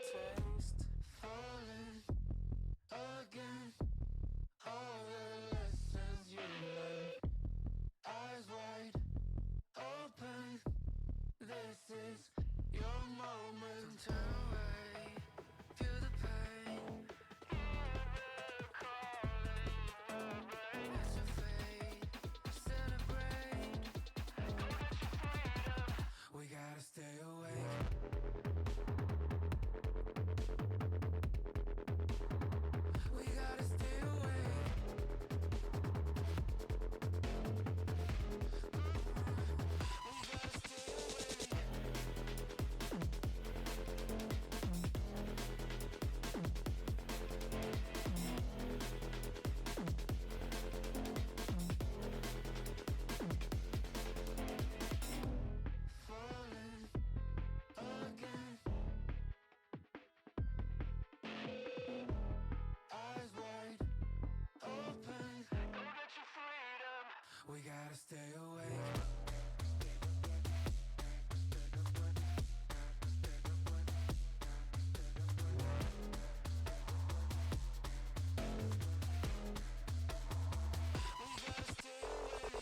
taste, falling again. All the lessons you learned, eyes wide open. This is your moment. Turn away, feel the pain. We're calling your brain. It's your fate, celebrate. Go get your freedom. We gotta stay awake. We gotta stay awake. We gotta stay awake. Falling again. Eyes wide open. Go get your freedom. We gotta stay awake. We gotta stay awake.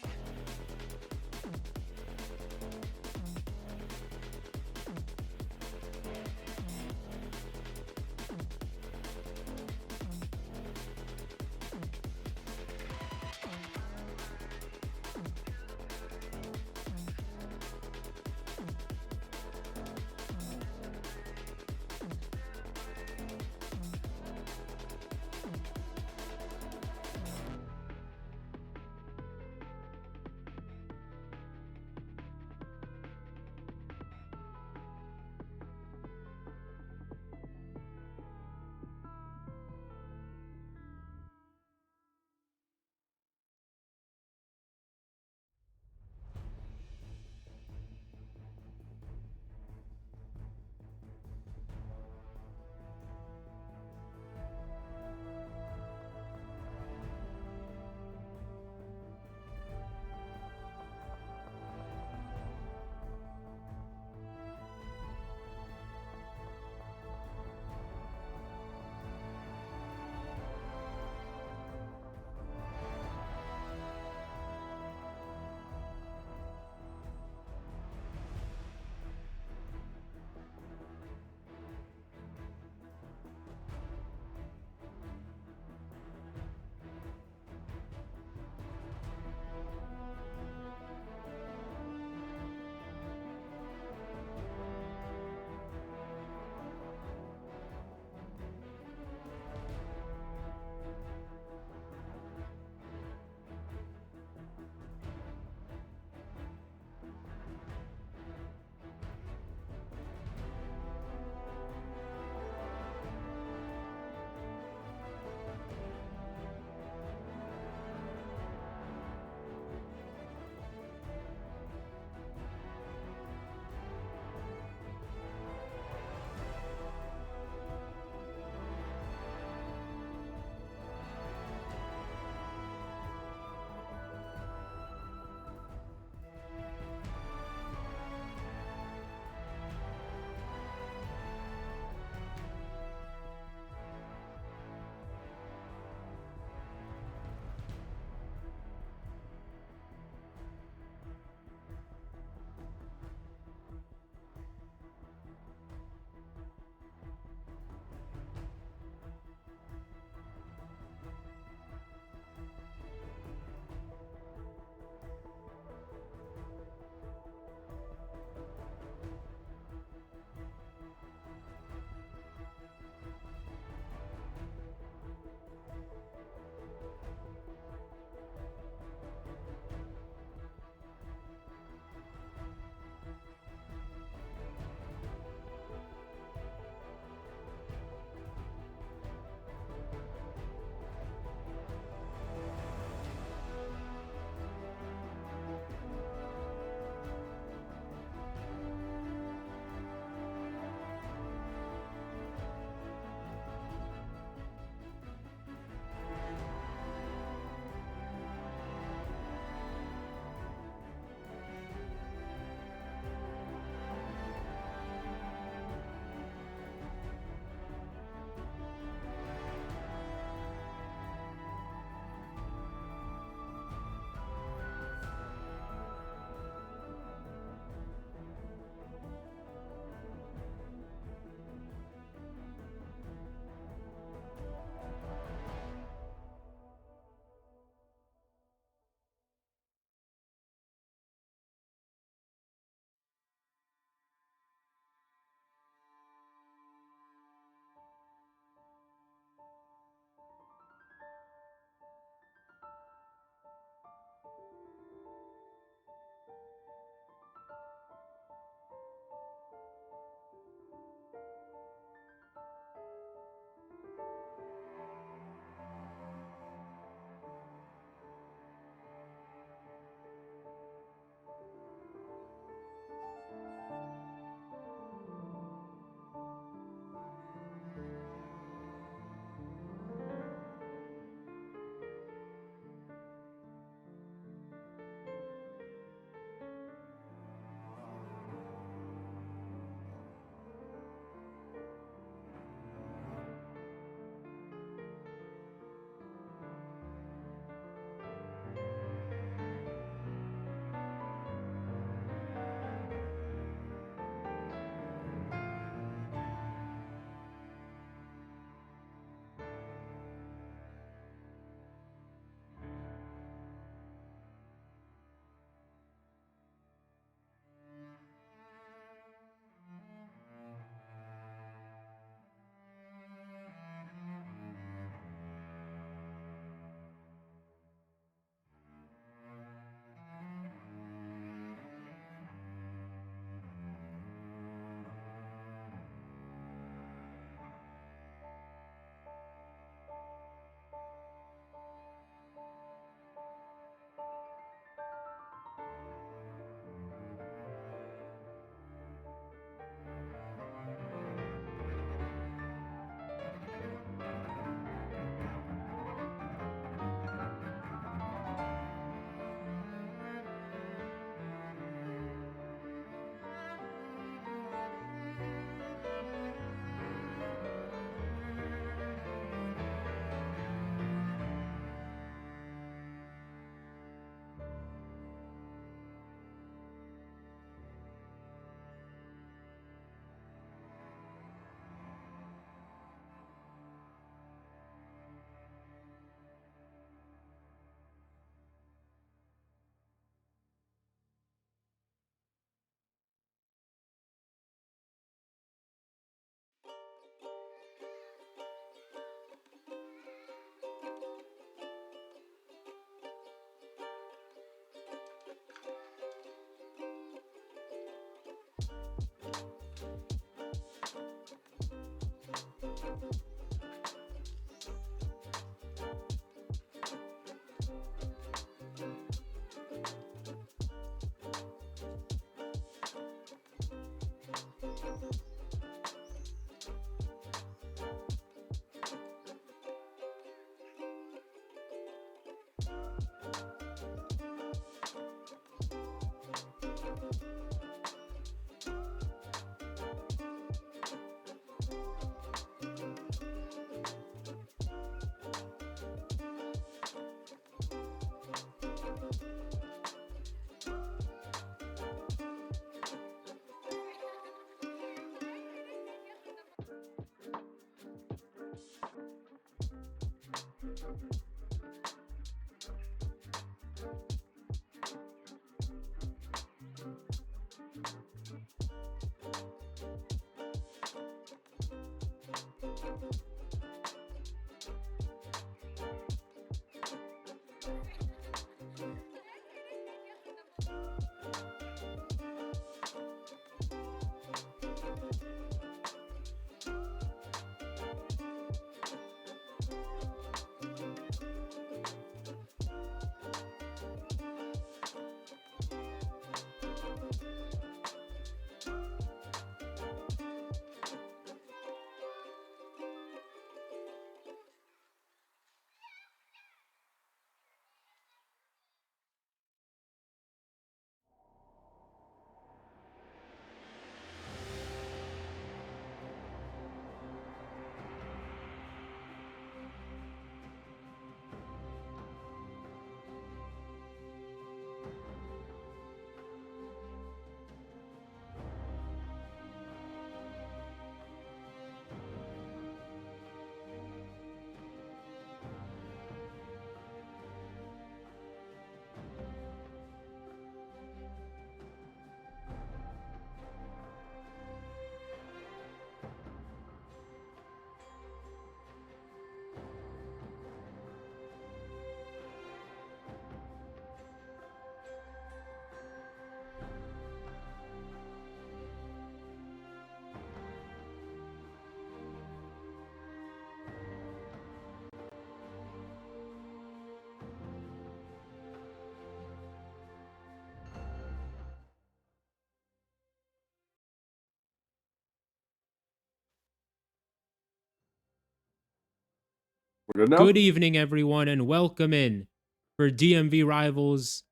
We're good now? Good evening, everyone, and welcome in for DMV Rivals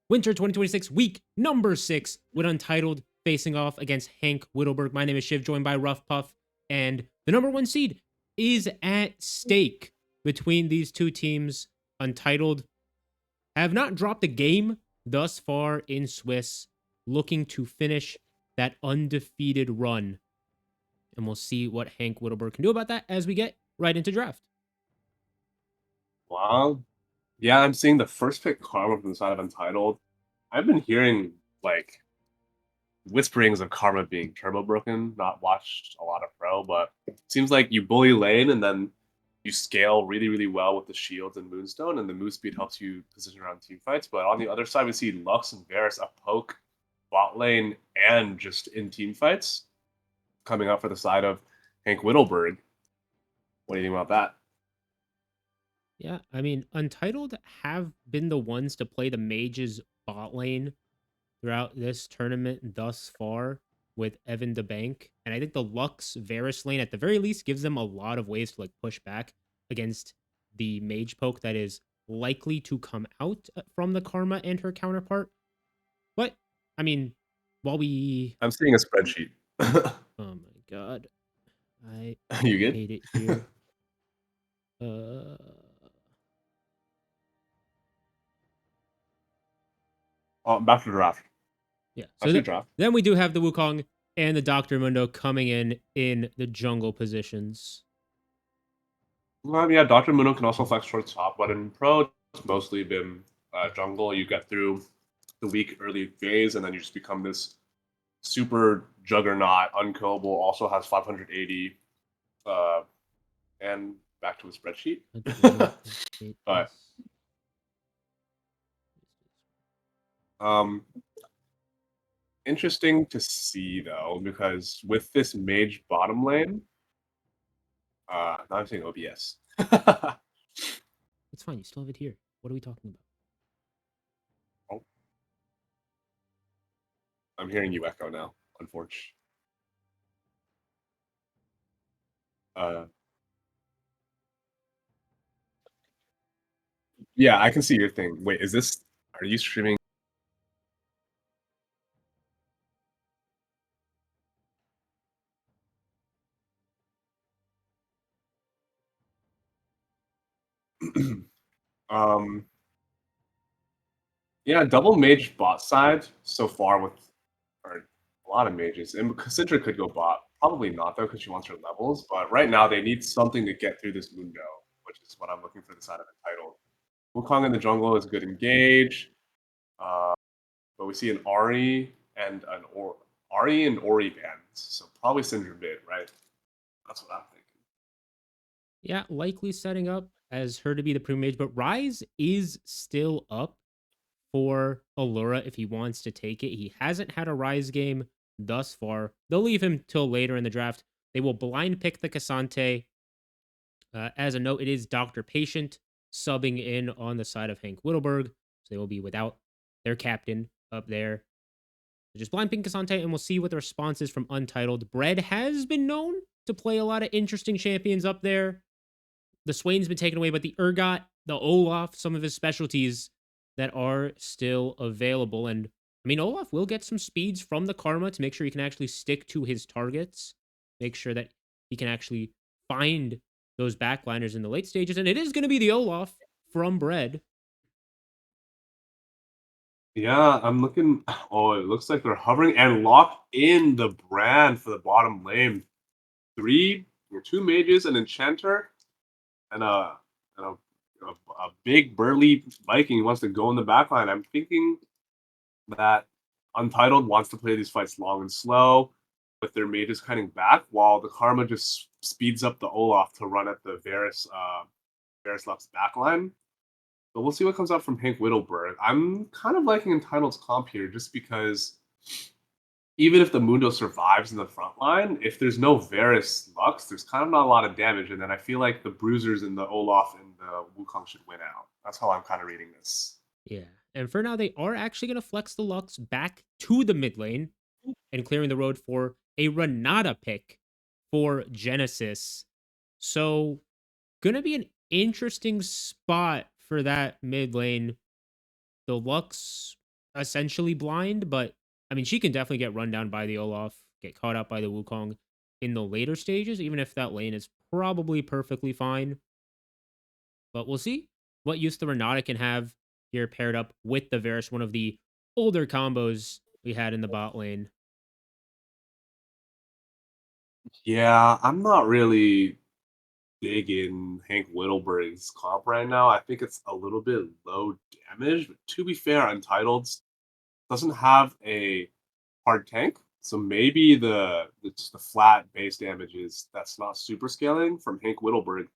Winter 2026 week number 6 with Untitled facing off against Hank Whittleberg. My name is Shiv, joined by Rough Puff, and the number 1 seed is at stake between these two teams. Untitled have not dropped a game thus far in Swiss, looking to finish that undefeated run. And we'll see what Hank Whittleberg can do about that as we get right into draft. Wow. Yeah, I'm seeing the first pick Karma from the side of Untitled. I've been hearing like whisperings of Karma being turbo broken, not watched a lot of pro, but it seems like you bully lane and then you scale really, really well with the shields and Moonstone, and the move speed helps you position around team fights. But on the other side, we see Lux and Varus a poke bot lane and just in team fights coming up for the side of Hank Whittleberg. What do you think about that? Yeah, I mean, Untitled have been the ones to play the mages bot lane throughout this tournament thus far with Evan DeBank. And I think the Lux Varus lane, at the very least, gives them a lot of ways to like push back against the mage poke that is likely to come out from the Karma and her counterpart. But, I mean, while we... I'm seeing a spreadsheet. Oh my god. I You good? hate it here. Back to the draft. Yeah. I So see draft. then we do have the Wukong and the Dr. Mundo coming in the jungle positions. Yeah, Dr. Muno can also flex towards top, but in pro, it's mostly been jungle. You get through the weak early phase, and then you just become this super juggernaut, unkillable, also has 580, and back to the spreadsheet. But interesting to see though, because with this mage bottom lane, Now I'm saying OBS. It's fine. You still have it here. What are we talking about? Oh, I'm hearing you echo now, unfortunately. Yeah, I can see your thing. Wait, are you streaming? um, yeah, double mage bot side so far with or a lot of mages. And Cassandra could go bot. Probably not though, because she wants her levels. But right now they need something to get through this Mundo, which is what I'm looking for the side of the title. Wukong in the jungle is a good engage. Uh, but we see an Ari and Ori bands. So probably Syndra mid, right? That's what I'm thinking. Yeah, likely setting up as her to be the pre-mage, but Rise is still up for Allura if he wants to take it. He hasn't had a Rise game thus far. They'll leave him till later in the draft. They will blind pick the Cassante. As a note, it is Dr. Patient subbing in on the side of Hank Whittleberg. So they will be without their captain up there. So just blind pick Cassante, and we'll see what the response is from Untitled. Bread has been known to play a lot of interesting champions up there. The Swain's been taken away, but the Urgot, the Olaf, some of his specialties that are still available. And I mean, Olaf will get some speeds from the Karma to make sure he can actually stick to his targets, make sure that he can actually find those backliners in the late stages. And it is going to be the Olaf from Bread. Yeah, I'm looking. Oh, it looks like they're hovering and locked in the brand for the bottom lane. Two mages, an enchanter, and a big burly Viking who wants to go in the backline. I'm thinking that Untitled wants to play these fights long and slow, with their mages cutting back, while the Karma just speeds up the Olaf to run at the Varus Lux backline. But we'll see what comes out from Hank Whittleberg. I'm kind of liking Entitled's comp here just because even if the Mundo survives in the front line, if there's no Varus Lux, there's kind of not a lot of damage. And then I feel like the Bruisers and the Olaf and the Wukong should win out. That's how I'm kind of reading this. Yeah. And for now, they are actually going to flex the Lux back to the mid lane and clearing the road for a Renata pick for Genesis. So, gonna be an interesting spot for that mid lane. The Lux essentially blind, but I mean, she can definitely get run down by the Olaf, get caught up by the Wukong in the later stages, even if that lane is probably perfectly fine. But we'll see what use the Renata can have here paired up with the Varus, one of the older combos we had in the bot lane. Yeah, I'm not really big in Hank Whittleberg's comp right now. I think it's a little bit low damage. But to be fair, Untitled doesn't have a hard tank, so maybe the flat base damages that's not super scaling from Hank Whittleberg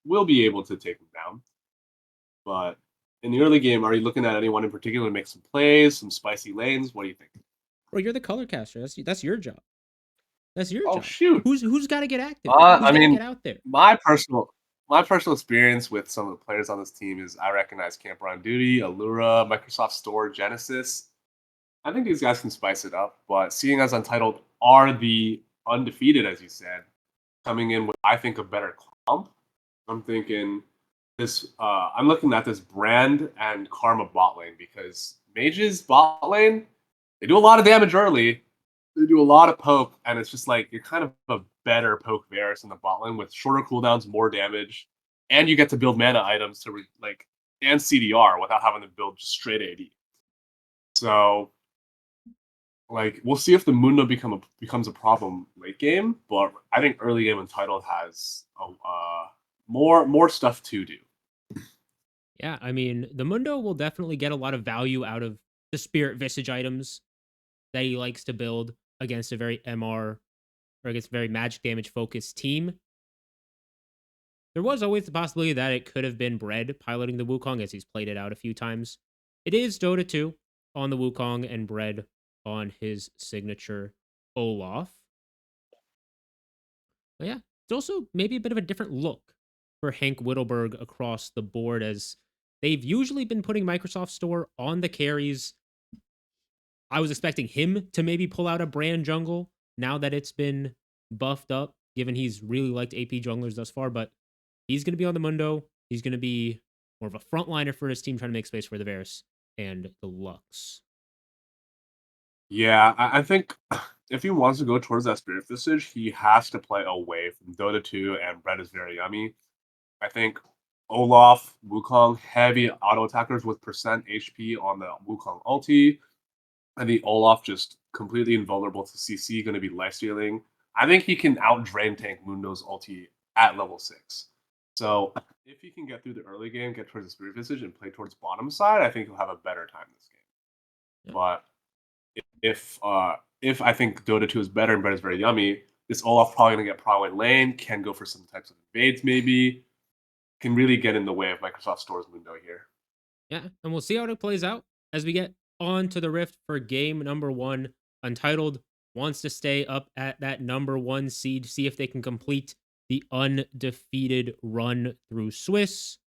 will be able to take him down. But in the early game, are you looking at anyone in particular to make some plays, some spicy lanes? What do you think? Bro, you're the color caster. That's your job. That's your Oh job. shoot! Who's got to get active? Who's I got to mean, get out there? my personal my personal experience with some of the players on this team is I recognize Camper on Duty, Allura, Microsoft Store, Genesis. I think these guys can spice it up, but seeing as Untitled are the undefeated, as you said, coming in with I think a better comp, I'm thinking this. I'm looking at this brand and Karma bot lane because Mage's bot lane they do a lot of damage early. They do a lot of poke, and it's just like you're kind of a better poke Varus in the bot lane with shorter cooldowns, more damage, and you get to build mana items to and CDR without having to build just straight AD. So we'll see if the Mundo becomes a problem late game, but I think early game Untitled has more stuff to do. Yeah, I mean, the Mundo will definitely get a lot of value out of the Spirit Visage items that he likes to build against a very MR or against a very magic damage focused team. There was always the possibility that it could have been Bread piloting the Wukong as he's played it out a few times. It is Dota 2 on the Wukong and Bread on his signature Olaf. But yeah, It's also maybe a bit of a different look for Hank Whittleberg across the board, as they've usually been putting Microsoft Store on the carries. I was expecting him to maybe pull out a brand jungle now that it's been buffed up, given he's really liked AP junglers thus far, but he's going to be on the Mundo. He's going to be more of a frontliner for his team, trying to make space for the Varus and the Lux. Yeah, I think if he wants to go towards that Spirit Visage, he has to play away from Dota 2 and Bread is very yummy. I think Olaf, Wukong, heavy auto attackers with percent HP on the Wukong ulti. I think Olaf just completely invulnerable to CC, going to be life stealing. I think he can out drain tank Mundo's ulti at level 6. So if he can get through the early game, get towards the Spirit Visage, and play towards bottom side, I think he'll have a better time this game. Yeah. But if I think Dota 2 is better and Bread is very yummy, this Olaf probably gonna get pro in lane, can go for some types of invades maybe, can really get in the way of Microsoft Store's Mundo here. Yeah, and we'll see how it plays out as we get on to the Rift for game number 1. Untitled wants to stay up at that number 1 seed, see if they can complete the undefeated run through Swiss.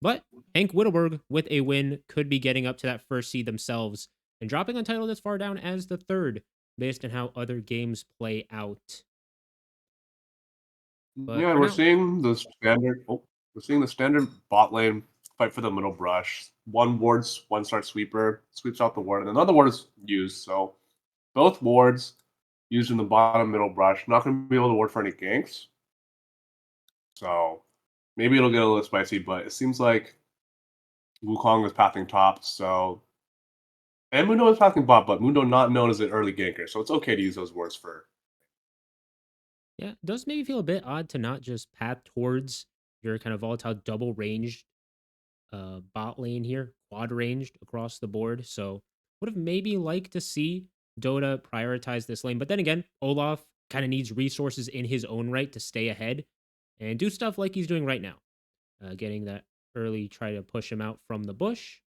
But Hank Whittleberg with a win could be getting up to that first seed themselves and dropping Untitled as far down as the 3rd based on how other games play out. But Yeah, for we're now, seeing the standard. Oh, we're seeing the standard bot lane fight for the middle brush. One ward's one star sweeper sweeps out the ward, and another ward is used. So both wards used in the bottom middle brush. Not going to be able to ward for any ganks. So maybe it'll get a little spicy, but it seems like Wukong is pathing top. So and Mundo is pathing bot, but Mundo not known as an early ganker, so it's okay to use those wards for. yeah, it does make me feel a bit odd to not just path towards your kind of volatile double ranged bot lane here, quad ranged across the board. So would have maybe liked to see Dota prioritize this lane. But then again, Olaf kind of needs resources in his own right to stay ahead and do stuff like he's doing right now. Getting that early, try to push him out from the bush.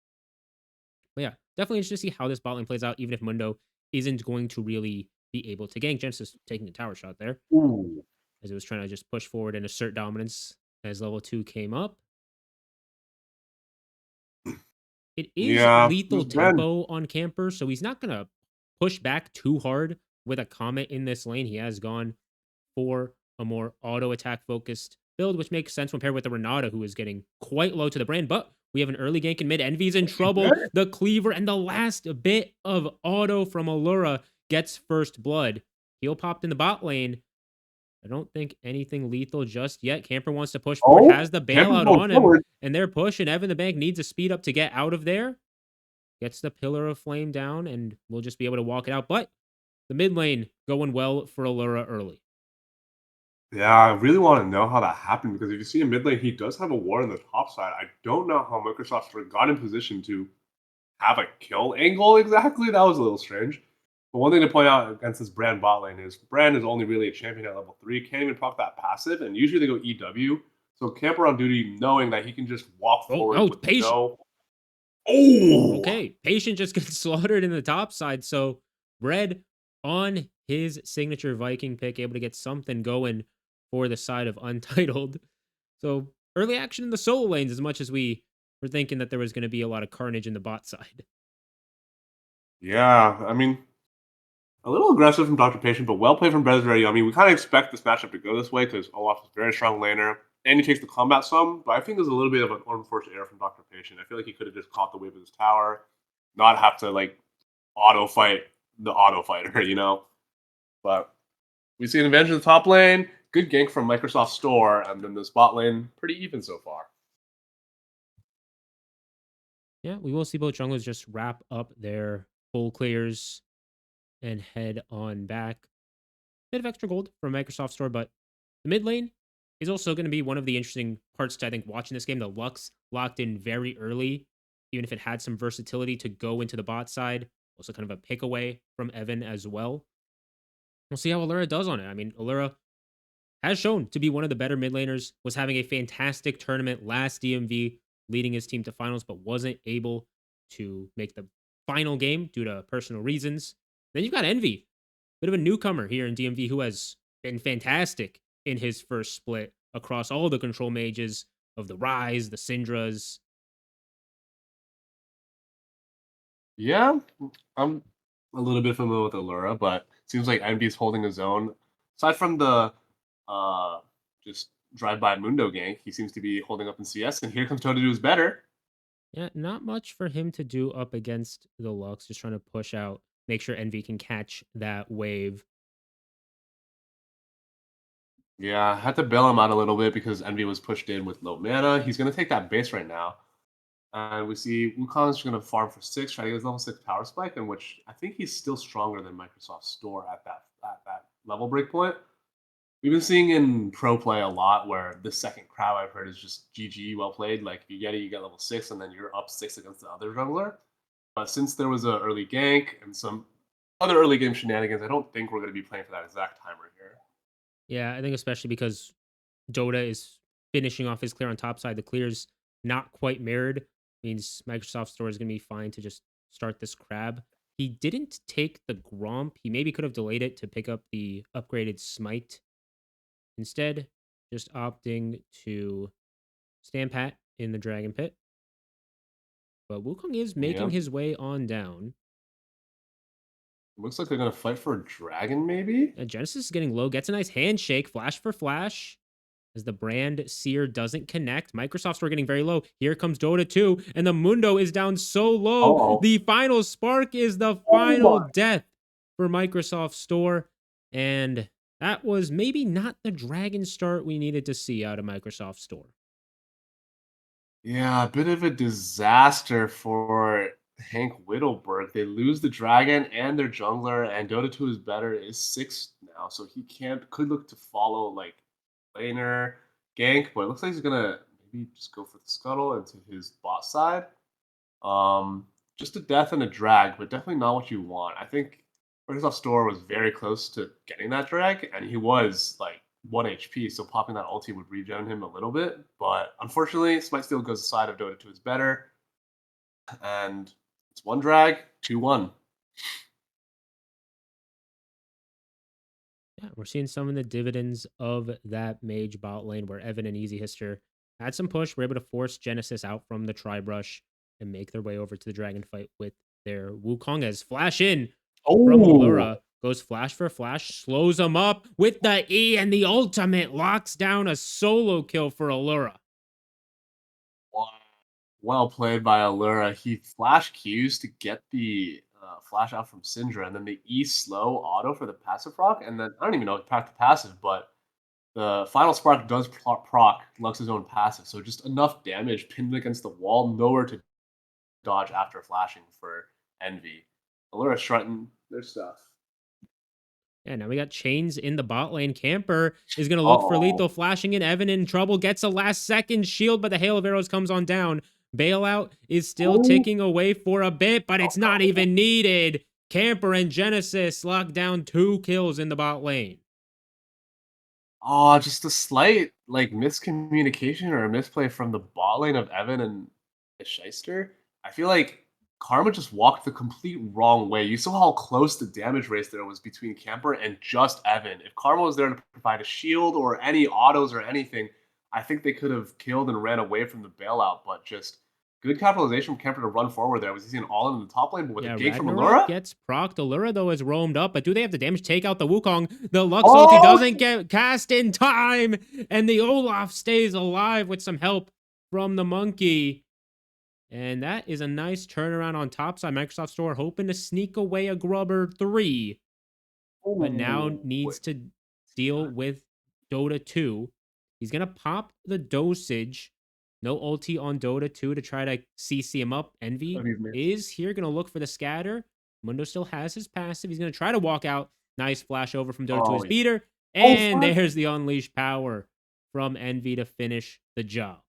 But yeah, definitely interested to see how this bot lane plays out, even if Mundo isn't going to really be able to gank. Genesis taking a tower shot there Ooh. as it was trying to just push forward and assert dominance as level 2 came up. It is Yeah, lethal this Ben. tempo on Camper, so he's not going to push back too hard with a Comet in this lane. He has gone for a more auto attack focused build, which makes sense when paired with the Renata, who is getting quite low to the brand. But we have an early gank in mid. Envy's in trouble. The Cleaver and the last bit of auto from Allura gets first blood. Heal popped in the bot lane. I don't think anything lethal just yet. Camper wants to push forward, Oh, has the Camper's bailout going on him, forward. and they're pushing. Evan the Bank needs a speed up to get out of there. Gets the Pillar of Flame down, and we'll just be able to walk it out. But the mid lane going well for Allura early. Yeah, I really want to know how that happened because if you see in mid lane, he does have a ward on the top side. I don't know how Microsoft sort of got in position to have a kill angle exactly. That was a little strange. But one thing to point out against this Brand bot lane is Brand is only really a champion at level 3, can't even proc that passive, and usually they go EW. So Camper on duty knowing that he can just walk forward with Patient. no. Oh! Okay, Patient just gets slaughtered in the top side. So Red on his signature Viking pick, able to get something going for the side of Untitled. So early action in the solo lanes, as much as we were thinking that there was going to be a lot of carnage in the bot side. Yeah, I mean, a little aggressive from Dr. Patient, but well played from Brez Very Yummy. We kind of expect this matchup to go this way because Olaf is a very strong laner, and he takes the combat some, but I think there's a little bit of an unfortunate error from Dr. Patient. I feel like he could have just caught the wave of his tower, not have to, like, auto fight the auto fighter, you know? But we see an advantage in the top lane, good gank from Microsoft Store, and then the bot lane, pretty even so far. Yeah, we will see both junglers just wrap up their full clears and head on back. Bit of extra gold from Microsoft Store, but the mid lane is also going to be one of the interesting parts to, I think, watching this game. The Lux locked in very early, even if it had some versatility to go into the bot side. Also kind of a pick away from Evan as well. We'll see how Allura does on it. I mean, Allura has shown to be one of the better mid laners, was having a fantastic tournament last DMV, leading his team to finals, but wasn't able to make the final game due to personal reasons. Then you've got Envy, bit of a newcomer here in DMV who has been fantastic in his first split across all the control mages of the Rise, the Syndras. Yeah, I'm a little bit familiar with Allura, but seems like Envy's holding his own. Aside from the uh just drive-by Mundo gank, he seems to be holding up in CS, and here comes Toto who's better. Yeah, not much for him to do up against the Lux, just trying to push out, make sure Envy can catch that wave. Yeah, I had to bail him out a little bit because Envy was pushed in with low mana. He's gonna take that base right now. And we see Wukong's going to farm for 6, try to get his level 6 power spike, in which I think he's still stronger than Microsoft Store at that level break point. We've been seeing in pro play a lot where the second crowd I've heard is just GG, well played. Like if you get it, you get level 6, and then you're up 6 against the other jungler. But since there was an early gank and some other early game shenanigans, I don't think we're going to be playing for that exact timer here. Yeah, I think especially because Dota is finishing off his clear on top side. The clear's not quite mirrored. Means Microsoft Store is going to be fine to just start this crab. He didn't take the Gromp. He maybe could have delayed it to pick up the upgraded Smite. Instead, just opting to stand pat in the Dragon Pit. But Wukong is making Yep. his way on down. Looks like they're going to fight for a dragon, maybe? Genesis is getting low, gets a nice handshake, flash for flash. As the brand seer doesn't connect. Microsoft Store getting very low. Here comes Dota 2, and the Mundo is down so low. Uh-oh. The final spark is the Oh final my. death for Microsoft Store. And that was maybe not the dragon start we needed to see out of Microsoft Store. Yeah, a bit of a disaster for Hank Whittleberg. They lose the dragon and their jungler, and Dota 2 is better is 6 now, so he could look to follow like laner gank, but it looks like he's gonna maybe just go for the scuttle into his bot side. Just a death and a drag, but definitely not what you want. I think Microsoft Store was very close to getting that drag, and he was like 1 HP, so popping that ulti would regen him a little bit. But unfortunately, Smite Steal goes aside of Dota 2 is better. And it's 1 drag, 2-1. Yeah, we're seeing some of the dividends of that mage bot lane where Evan and Easy Hister had some push. We're able to force Genesis out from the Tri-Brush and make their way over to the dragon fight with their Wukong as flash in from Oh, Allura. Goes flash for flash, slows him up with the E, and the ultimate locks down a solo kill for Allura. well played by Allura. He flash Qs to get the flash out from Syndra, and then the E slow auto for the passive proc. And then I don't even know if it packed the passive, but the final spark does proc Lux's own passive. So just enough damage pinned against the wall, nowhere to dodge after flashing for Envy. Allura strutting their stuff. Yeah, now we got Chains in the bot lane. Camper is going to look for Uh-oh. lethal, flashing in. Evan in trouble, gets a last second shield, but the hail of arrows comes on down. Bailout is still ticking away for a bit, but it's not even needed. Camper and Genesis lock down 2 kills in the bot lane. Oh, just a slight like miscommunication or a misplay from the bot lane of Evan and Shyster. I feel like Karma just walked the complete wrong way. You saw how close the damage race there was between Camper and just Evan. If Karma was there to provide a shield or any autos or anything, I think they could have killed and ran away from the bailout, but just good capitalization from Camper to run forward there. Was he an all in the top lane, but with a gank from Ragnarok Allura? gets procced. Allura, though, is roamed up, but do they have the damage to take out the Wukong? The Lux Oh! ulti doesn't get cast in time, and the Olaf stays alive with some help from the monkey. And that is a nice turnaround on top side. Microsoft Store hoping to sneak away a Grubber 3, but now Ooh, needs to deal with Dota 2. He's going to pop the dosage. No ulti on Dota 2 to try to CC him up. Envy is here going to look for the scatter. Mundo still has his passive. He's going to try to walk out. Nice flash over from Dota to his beater. And there's the unleashed power from Envy to finish the job.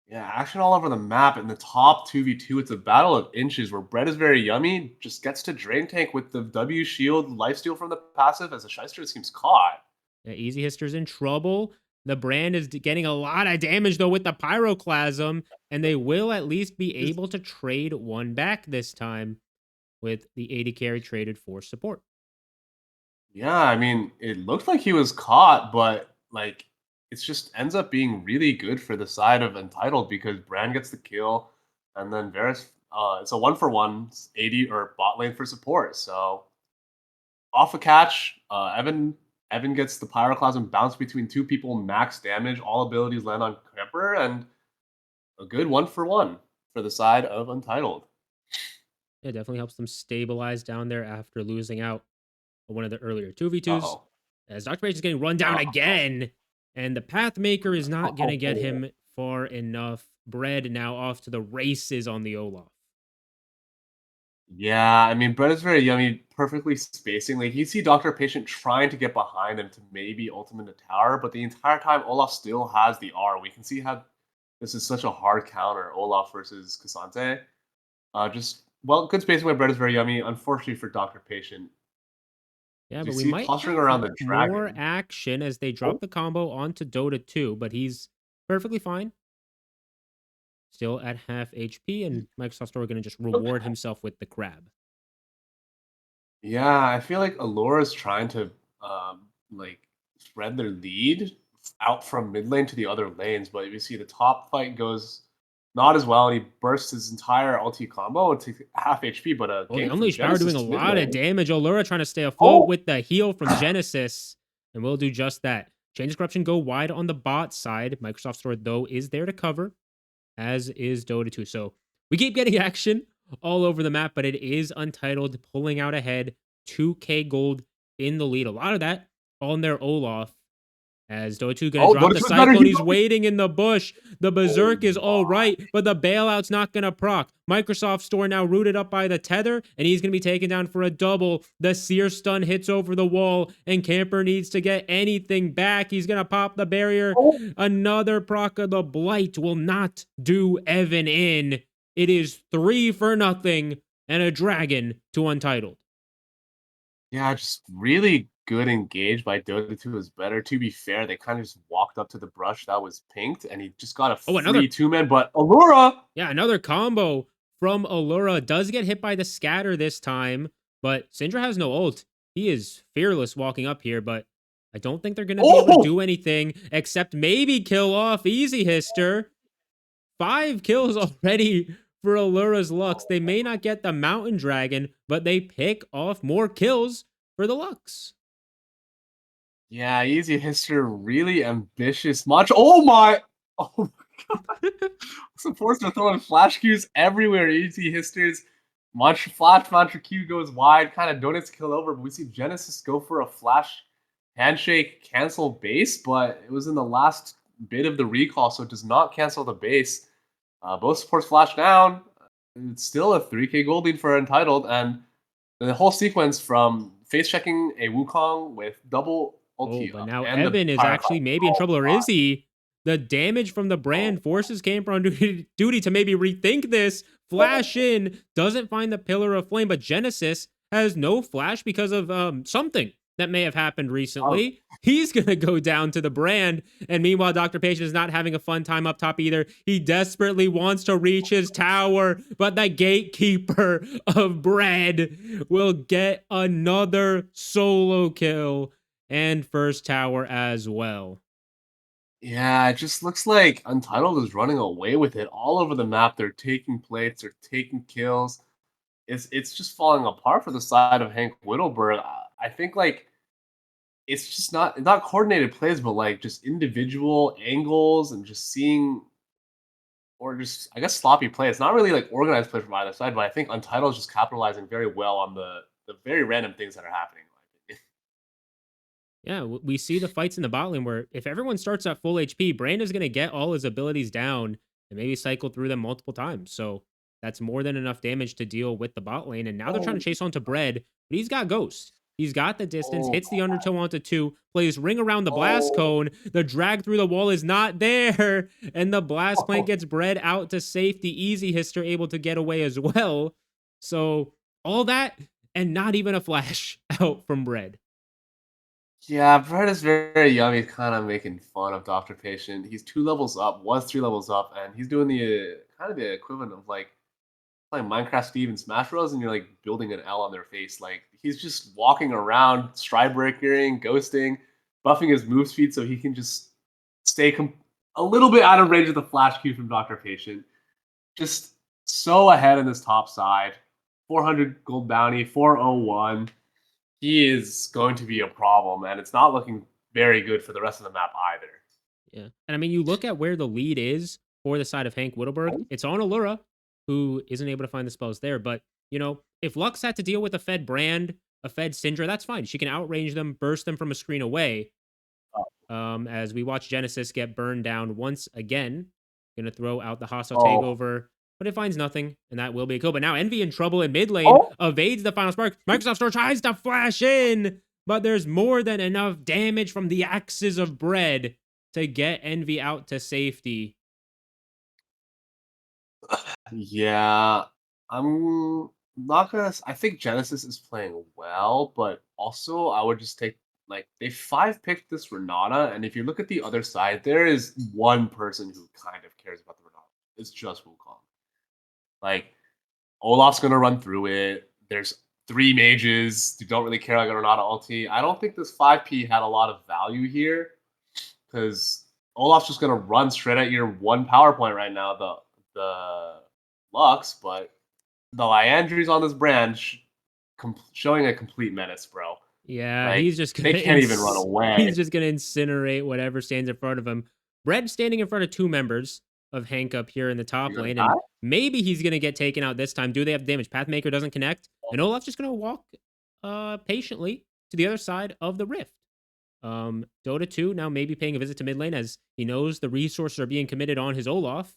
Yeah, action all over the map. In the top 2v2, it's a battle of inches where Bread is very yummy, just gets to Drain Tank with the W shield lifesteal from the passive as the Shyster seems caught. Yeah, Easy Hister's in trouble. The brand is getting a lot of damage, though, with the Pyroclasm, and they will at least be able to trade one back this time with the AD carry traded for support. Yeah, I mean, it looked like he was caught, but like it's just ends up being really good for the side of Entitled because Brand gets the kill, and then Varus, it's a 1-for-1 80 or bot lane for support. So off a catch, Evan gets the Pyroclasm bounce between two people, max damage, all abilities land on Camper, and a good 1-for-1 for the side of Untitled. It definitely helps them stabilize down there after losing out on one of the earlier 2v2s. Uh-oh. As Dr. Page is getting run down Uh-oh. again, and the Pathmaker is not going to get Oh. him far enough. Bread now off to the races on the Olaf. Yeah, I mean, bread is very yummy, perfectly spacing. Like you see Doctor Patient trying to get behind him to maybe ultimate the tower, but the entire time Olaf still has the R. We can see how this is such a hard counter, Olaf versus Cassante. Just well, good spacing by bread is very yummy. Unfortunately for Doctor Patient, Yeah, do you but we see might posturing have around the more dragon? action as they Oh, drop the combo onto Dota 2, but he's perfectly fine. Still at half HP, and Microsoft Store going to just reward okay. himself with the crab. Yeah, I feel like Alora's trying to like spread their lead out from mid lane to the other lanes, but you see the top fight goes not as well, and he bursts his entire ulti combo and takes half HP, but a Oh, the gank from Unleashed Power doing a Genesis mid lot of lane. damage. Allura trying to stay afloat Oh, with the heal from Genesis, and we'll do just that. Change Corruption go wide on the bot side. Microsoft Store, though, is there to cover, as is Dota 2. So we keep getting action all over the map, but it is Untitled pulling out ahead. 2K gold in the lead. A lot of that on their Olaf. As Dota 2 gonna oh, drop Dota the 2 is better. Cyclone. He's waiting in the bush. The Oh Berserk is all my. right, but the bailout's not gonna proc. Microsoft Store now rooted up by the tether, and he's gonna be taken down for a double. The Seer stun hits over the wall, and Camper needs to get anything back. He's gonna pop the barrier. Oh, Another proc of the Blight will not do Evan in. It is 3-0 and a dragon to Untitled. yeah, just really good engage by Dota 2 is better. To be fair, they kind of just walked up to the brush that was pinked, and he just got a Oh, another free two-man, but Allura. Yeah, another combo from Allura does get hit by the scatter this time, but Syndra has no ult. He is fearless walking up here, but I don't think they're going to be able to Oh, do anything except maybe kill off Easy Hister. 5 kills already for Allura's Lux. They may not get the Mountain Dragon, but they pick off more kills for the Lux. yeah, easy history, really ambitious. Much. Oh my! Oh my god! Supports are throwing flash cues everywhere. Easy histories. Mantra flash, mantra Q goes wide, kind of donuts kill over. But we see Genesis go for a flash handshake cancel base, but it was in the last bit of the recall, so it does not cancel the base. Both supports flash down. It's still a 3K gold lead for Entitled, and the whole sequence from face checking a Wukong with double Oh, ulti but up now and the Evan is fire actually cloud. maybe in Oh trouble, or is he? The damage from the my. brand forces Camper on duty to maybe rethink this. Oh. Flash in, doesn't find the Pillar of Flame, but Genesis has no flash because of something that may have happened Oh. recently. He's going to go down to the brand. And meanwhile, Dr. Patient is not having a fun time up top either. He desperately wants to reach his tower, but the gatekeeper of bread will get another solo kill and first tower as well. Yeah, it just looks like Untitled is running away with it all over the map. They're taking plates, they're taking kills. It's just falling apart for the side of Hank Whittleberg. I think like it's just not coordinated plays, but like just individual angles and just seeing or just I guess sloppy play. It's not really like organized play from either side, but I think Untitled is just capitalizing very well on the very random things that are happening. In my opinion. Yeah, we see the fights in the bot lane where if everyone starts at full HP, Brain is going to get all his abilities down and maybe cycle through them multiple times. So that's more than enough damage to deal with the bot lane. And now they're trying to Oh, chase onto Bread, but he's got Ghost. He's got the distance, oh, hits the undertow onto 2, plays ring around the blast oh, cone. The drag through the wall is not there. And the blast plant oh. gets Bread out to safety. Easy Hister able to get away as well. So all that and not even a flash out from Bread. Yeah, Brett is very yummy, kind of making fun of Doctor Patient. He's 2 levels up, was 3 levels up, and he's doing the kind of the equivalent of like playing Minecraft Steve and Smash Bros. And you're like building an L on their face. Like he's just walking around, stride breakering, ghosting, buffing his move speed so he can just stay a little bit out of range of the flash Q from Dr. Patient. Just so ahead in this top side. 400 gold bounty, 401. He is going to be a problem, and it's not looking very good for the rest of the map either. Yeah. And I mean, you look at where the lead is for the side of Hank Whittleberg, it's on Allura, who isn't able to find the spells there. But, you know, if Lux had to deal with a Fed Brand, a Fed Syndra, that's fine. She can outrange them, burst them from a screen away. As we watch Genesis get burned down once again. Gonna throw out the hostile takeover, but it finds nothing, and that will be a kill. But now Envy in trouble in mid lane, evades the final spark. Microsoft Store tries to flash in, but there's more than enough damage from the axes of bread to get Envy out to safety. Yeah, I'm not gonna. I think Genesis is playing well, but also I would just take like they 5-picked this Renata, and if you look at the other side, there is one person who kind of cares about the Renata. It's just Wukong. Like Olaf's gonna run through it. There's 3 mages who don't really care like a Renata ulti. I don't think this 5P had a lot of value here because Olaf's just gonna run straight at your one power point right now. The Lux, but the Liandry's on this branch, showing a complete menace, bro. Yeah, Like, he's just gonna they can't even run away. He's just gonna incinerate whatever stands in front of him. Bread standing in front of 2 members of Hank up here in the top lane, and maybe he's gonna get taken out this time. Do they have damage? Pathmaker doesn't connect, and Olaf's just gonna walk patiently to the other side of the rift. Dota 2 now maybe paying a visit to mid lane as he knows the resources are being committed on his Olaf.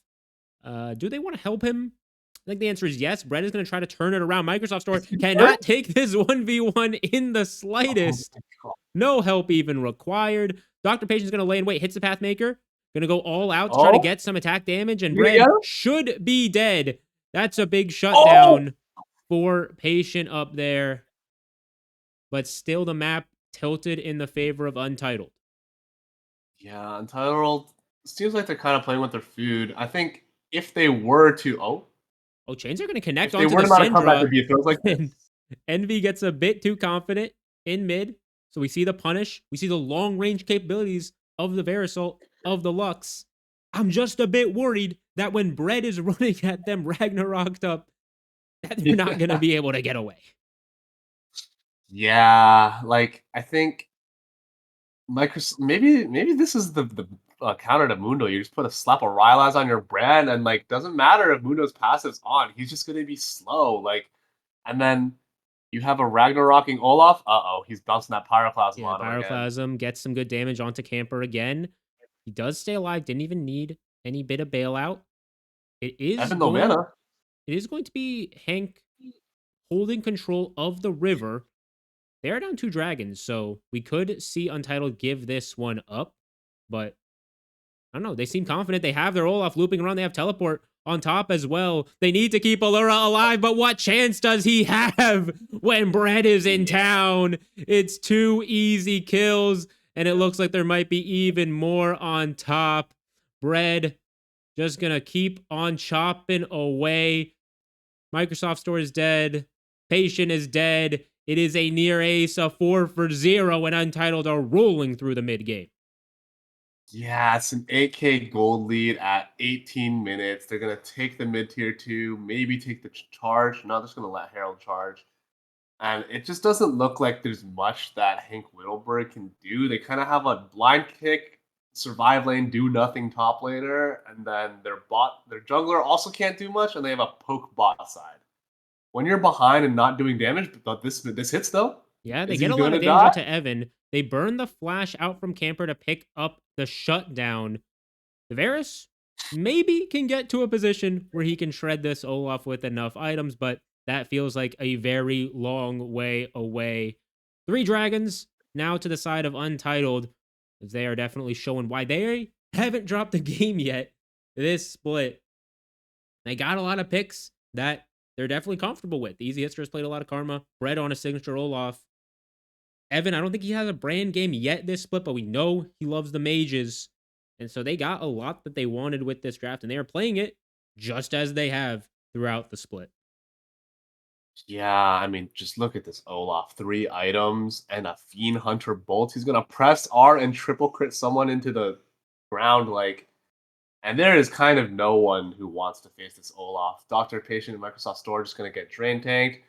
Do they want to help him? I think the answer is yes. Brett is going to try to turn it around. Microsoft Store cannot take this 1v1 in the slightest. No help even required. Dr. Patient's going to lay in wait, hits the Pathmaker. Going to go all out to try to get some attack damage, and Brett should be dead. That's a big shutdown for Patient up there. But still the map tilted in the favor of Untitled. Yeah, Untitled seems like they're kind of playing with their food. I think if they were to Chains are going to connect if they onto were the to come back to Syndra. be throws like this. Envy gets a bit too confident in mid. So we see the punish. We see the long range capabilities of the Verisalt, of the Lux. I'm just a bit worried that when Bread is running at them Ragnaroked up, that they're not going to be able to get away. Yeah, like I think Microsoft maybe this is the counter to Mundo. You just put a slap of Rylaz on your brand, and like doesn't matter if Mundo's passive's on, he's just gonna be slow. Like, and then you have a Ragnaroking Olaf. He's bouncing that Pyroclasm on him Pyroclasm gets some good damage onto Camper again. He does stay alive. Didn't even need any bit of bailout. It is going to be Hank holding control of the river. They are down 2 dragons, so we could see Untitled give this one up, but I don't know. They seem confident. They have their Olaf looping around. They have teleport on top as well. They need to keep Allura alive, but what chance does he have when Brett is in town? It's 2 easy kills, and it looks like there might be even more on top. Bread just gonna keep on chopping away. Microsoft Store is dead. Patient is dead. It is a near ace, a 4-for-0, and Untitled are rolling through the mid game. Yeah, it's an 8K gold lead at 18 minutes. They're gonna take the mid tier 2, maybe take the charge. No, they're just gonna let Herald charge. And it just doesn't look like there's much that Hank Whittleberg can do. They kind of have a blind kick, survive lane, do nothing top laner, and then their jungler also can't do much, and they have a poke bot side. When you're behind and not doing damage, but this hits though. Yeah, they get a lot of damage to Evan. They burn the flash out from Camper to pick up the shutdown. The Varus maybe can get to a position where he can shred this Olaf with enough items, but that feels like a very long way away. 3 dragons now to the side of Untitled. They are definitely showing why they haven't dropped the game yet. This split. They got a lot of picks that they're definitely comfortable with. The Easy Hitsters played a lot of Karma. Bread on a signature Olaf. Evan, I don't think he has a brand game yet this split, but we know he loves the mages. And so they got a lot that they wanted with this draft, and they are playing it just as they have throughout the split. Yeah, I mean, just look at this Olaf. 3 items and a Fiend Hunter Bolt. He's gonna press R and triple crit someone into the ground, like, and there is kind of no one who wants to face this Olaf. Doctor Patient and Microsoft Store just gonna get drain tanked.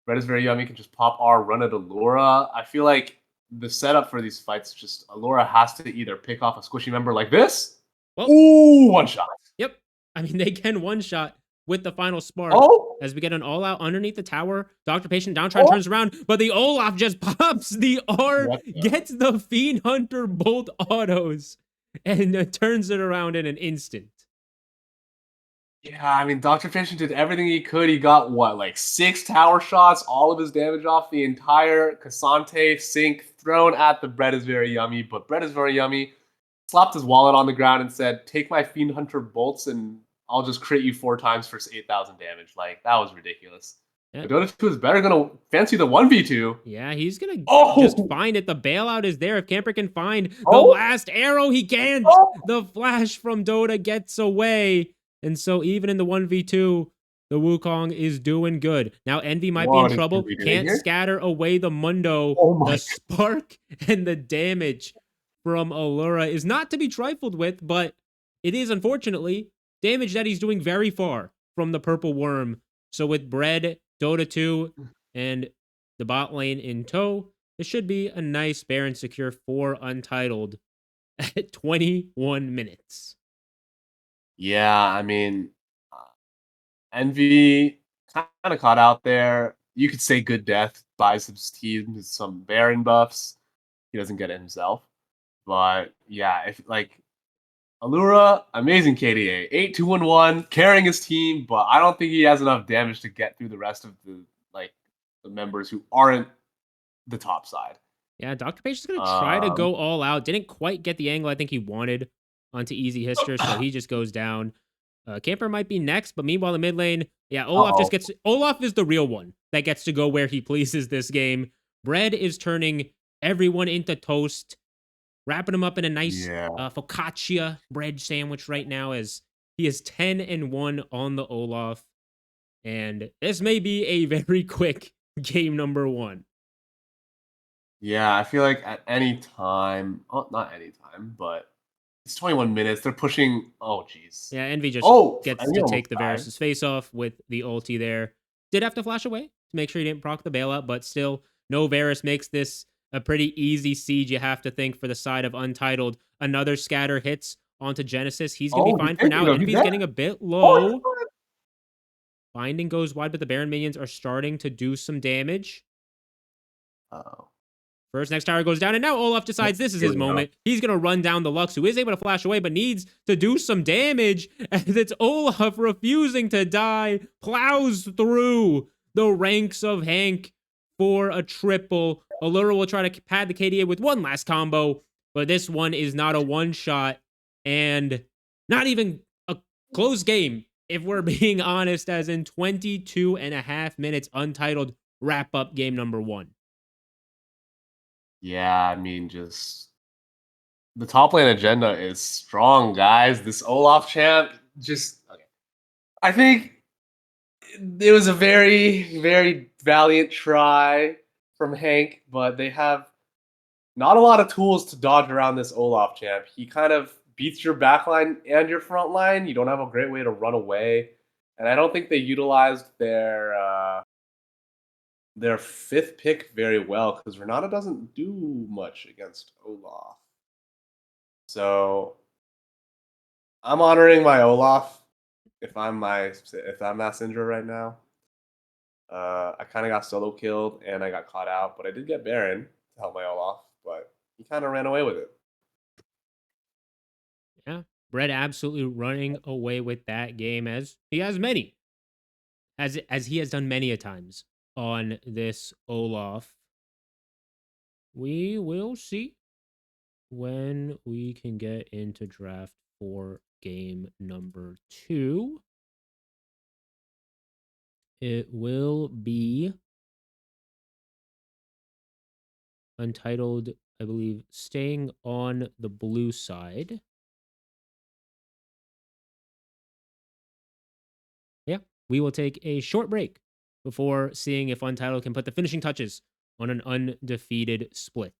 Red is very yummy. You can just pop R, run at Allura. I feel like the setup for these fights is just Allura has to either pick off a squishy member like this. Well, Ooh, one shot. yep. I mean, they can one shot with the final spark Oh, as we get an all out underneath the tower. Dr. Patient Downtron oh. turns around, but the Olaf just pops the R, What the- gets the Fiend Hunter Bolt autos, and turns it around in an instant. Yeah, I mean, Dr. Patient did everything he could. He got what, like 6 tower shots, all of his damage off the entire Cassante sink thrown at the Bread is very yummy, but Bread is very yummy. Slapped his wallet on the ground and said, "Take my Fiend Hunter bolts and I'll just crit you 4 times for 8,000 damage." Like, that was ridiculous. Yeah. But Dota 2 is better gonna fancy the 1v2. Yeah, he's gonna Oh! just find it. The bailout is there. If Camper can find the Oh! last arrow, he can't. Oh! The flash from Dota gets away. And so even in the 1v2, the Wukong is doing good. Now Envy might be What in is trouble. Envy doing Can't here? scatter away the Mundo. Oh my The spark and the damage from Allura is not to be trifled with, but it is unfortunately damage that he's doing very far from the purple worm. So with Bread, Dota 2, and the bot lane in tow, it should be a nice Baron secure for Untitled at 21 minutes. Yeah, I mean, uh, Envy kind of caught out there. You could say Good Death buys his team some Baron buffs. He doesn't get it himself. But yeah, if like Allura, amazing KDA, 8-2-1-1, carrying his team, but I don't think he has enough damage to get through the rest of the members who aren't the top side. Yeah, Dr. Page is going to try to go all out. Didn't quite get the angle I think he wanted onto Easy Hister, so he just goes down. Camper might be next, but meanwhile, the mid lane, yeah, Olaf just gets... Olaf is the real one that gets to go where he pleases this game. Bread is turning everyone into toast, wrapping him up in a nice focaccia bread sandwich right now as he is 10-1 on the Olaf. And this may be a very quick game number 1. Yeah, I feel like at any time, oh, not any time, but it's 21 minutes. They're pushing. Oh, jeez. Yeah, Envy just gets Envy to almost take the died. Varus' face off with the ulti there. Did have to flash away to make sure he didn't proc the bailout, but still, no Varus makes this a pretty easy siege, you have to think, for the side of Untitled. Another scatter hits onto Genesis. He's going to be fine for now. Envy's getting a bit low. Binding goes wide, but the Baron minions are starting to do some damage. Oh. First, next tower goes down, and now Olaf decides this is his moment. He's going to run down the Lux, who is able to flash away, but needs to do some damage, as it's Olaf refusing to die, plows through the ranks of Hank for a triple. Allura will try to pad the KDA with one last combo, but this one is not a one-shot, and not even a close game, if we're being honest, as in 22.5 minutes Untitled wrap-up game number 1. Yeah, I mean, just the top lane agenda is strong, guys. This Olaf champ, just okay. I think it was a very, very valiant try from Hank, but they have not a lot of tools to dodge around this Olaf champ. He kind of beats your backline and your front line. You don't have a great way to run away, and I don't think they utilized their 5th pick very well because Renata doesn't do much against Olaf. So I'm honoring my Olaf if I'm that Syndra right now. I kind of got solo killed and I got caught out, but I did get Baron to help my Olaf, but he kind of ran away with it. Yeah, Brett absolutely running away with that game as he has many, as he has done many a times on this Olaf. We will see when we can get into draft for game number 2. It will be Untitled, I believe, staying on the blue side. Yeah, we will take a short break before seeing if Untitled can put the finishing touches on an undefeated split.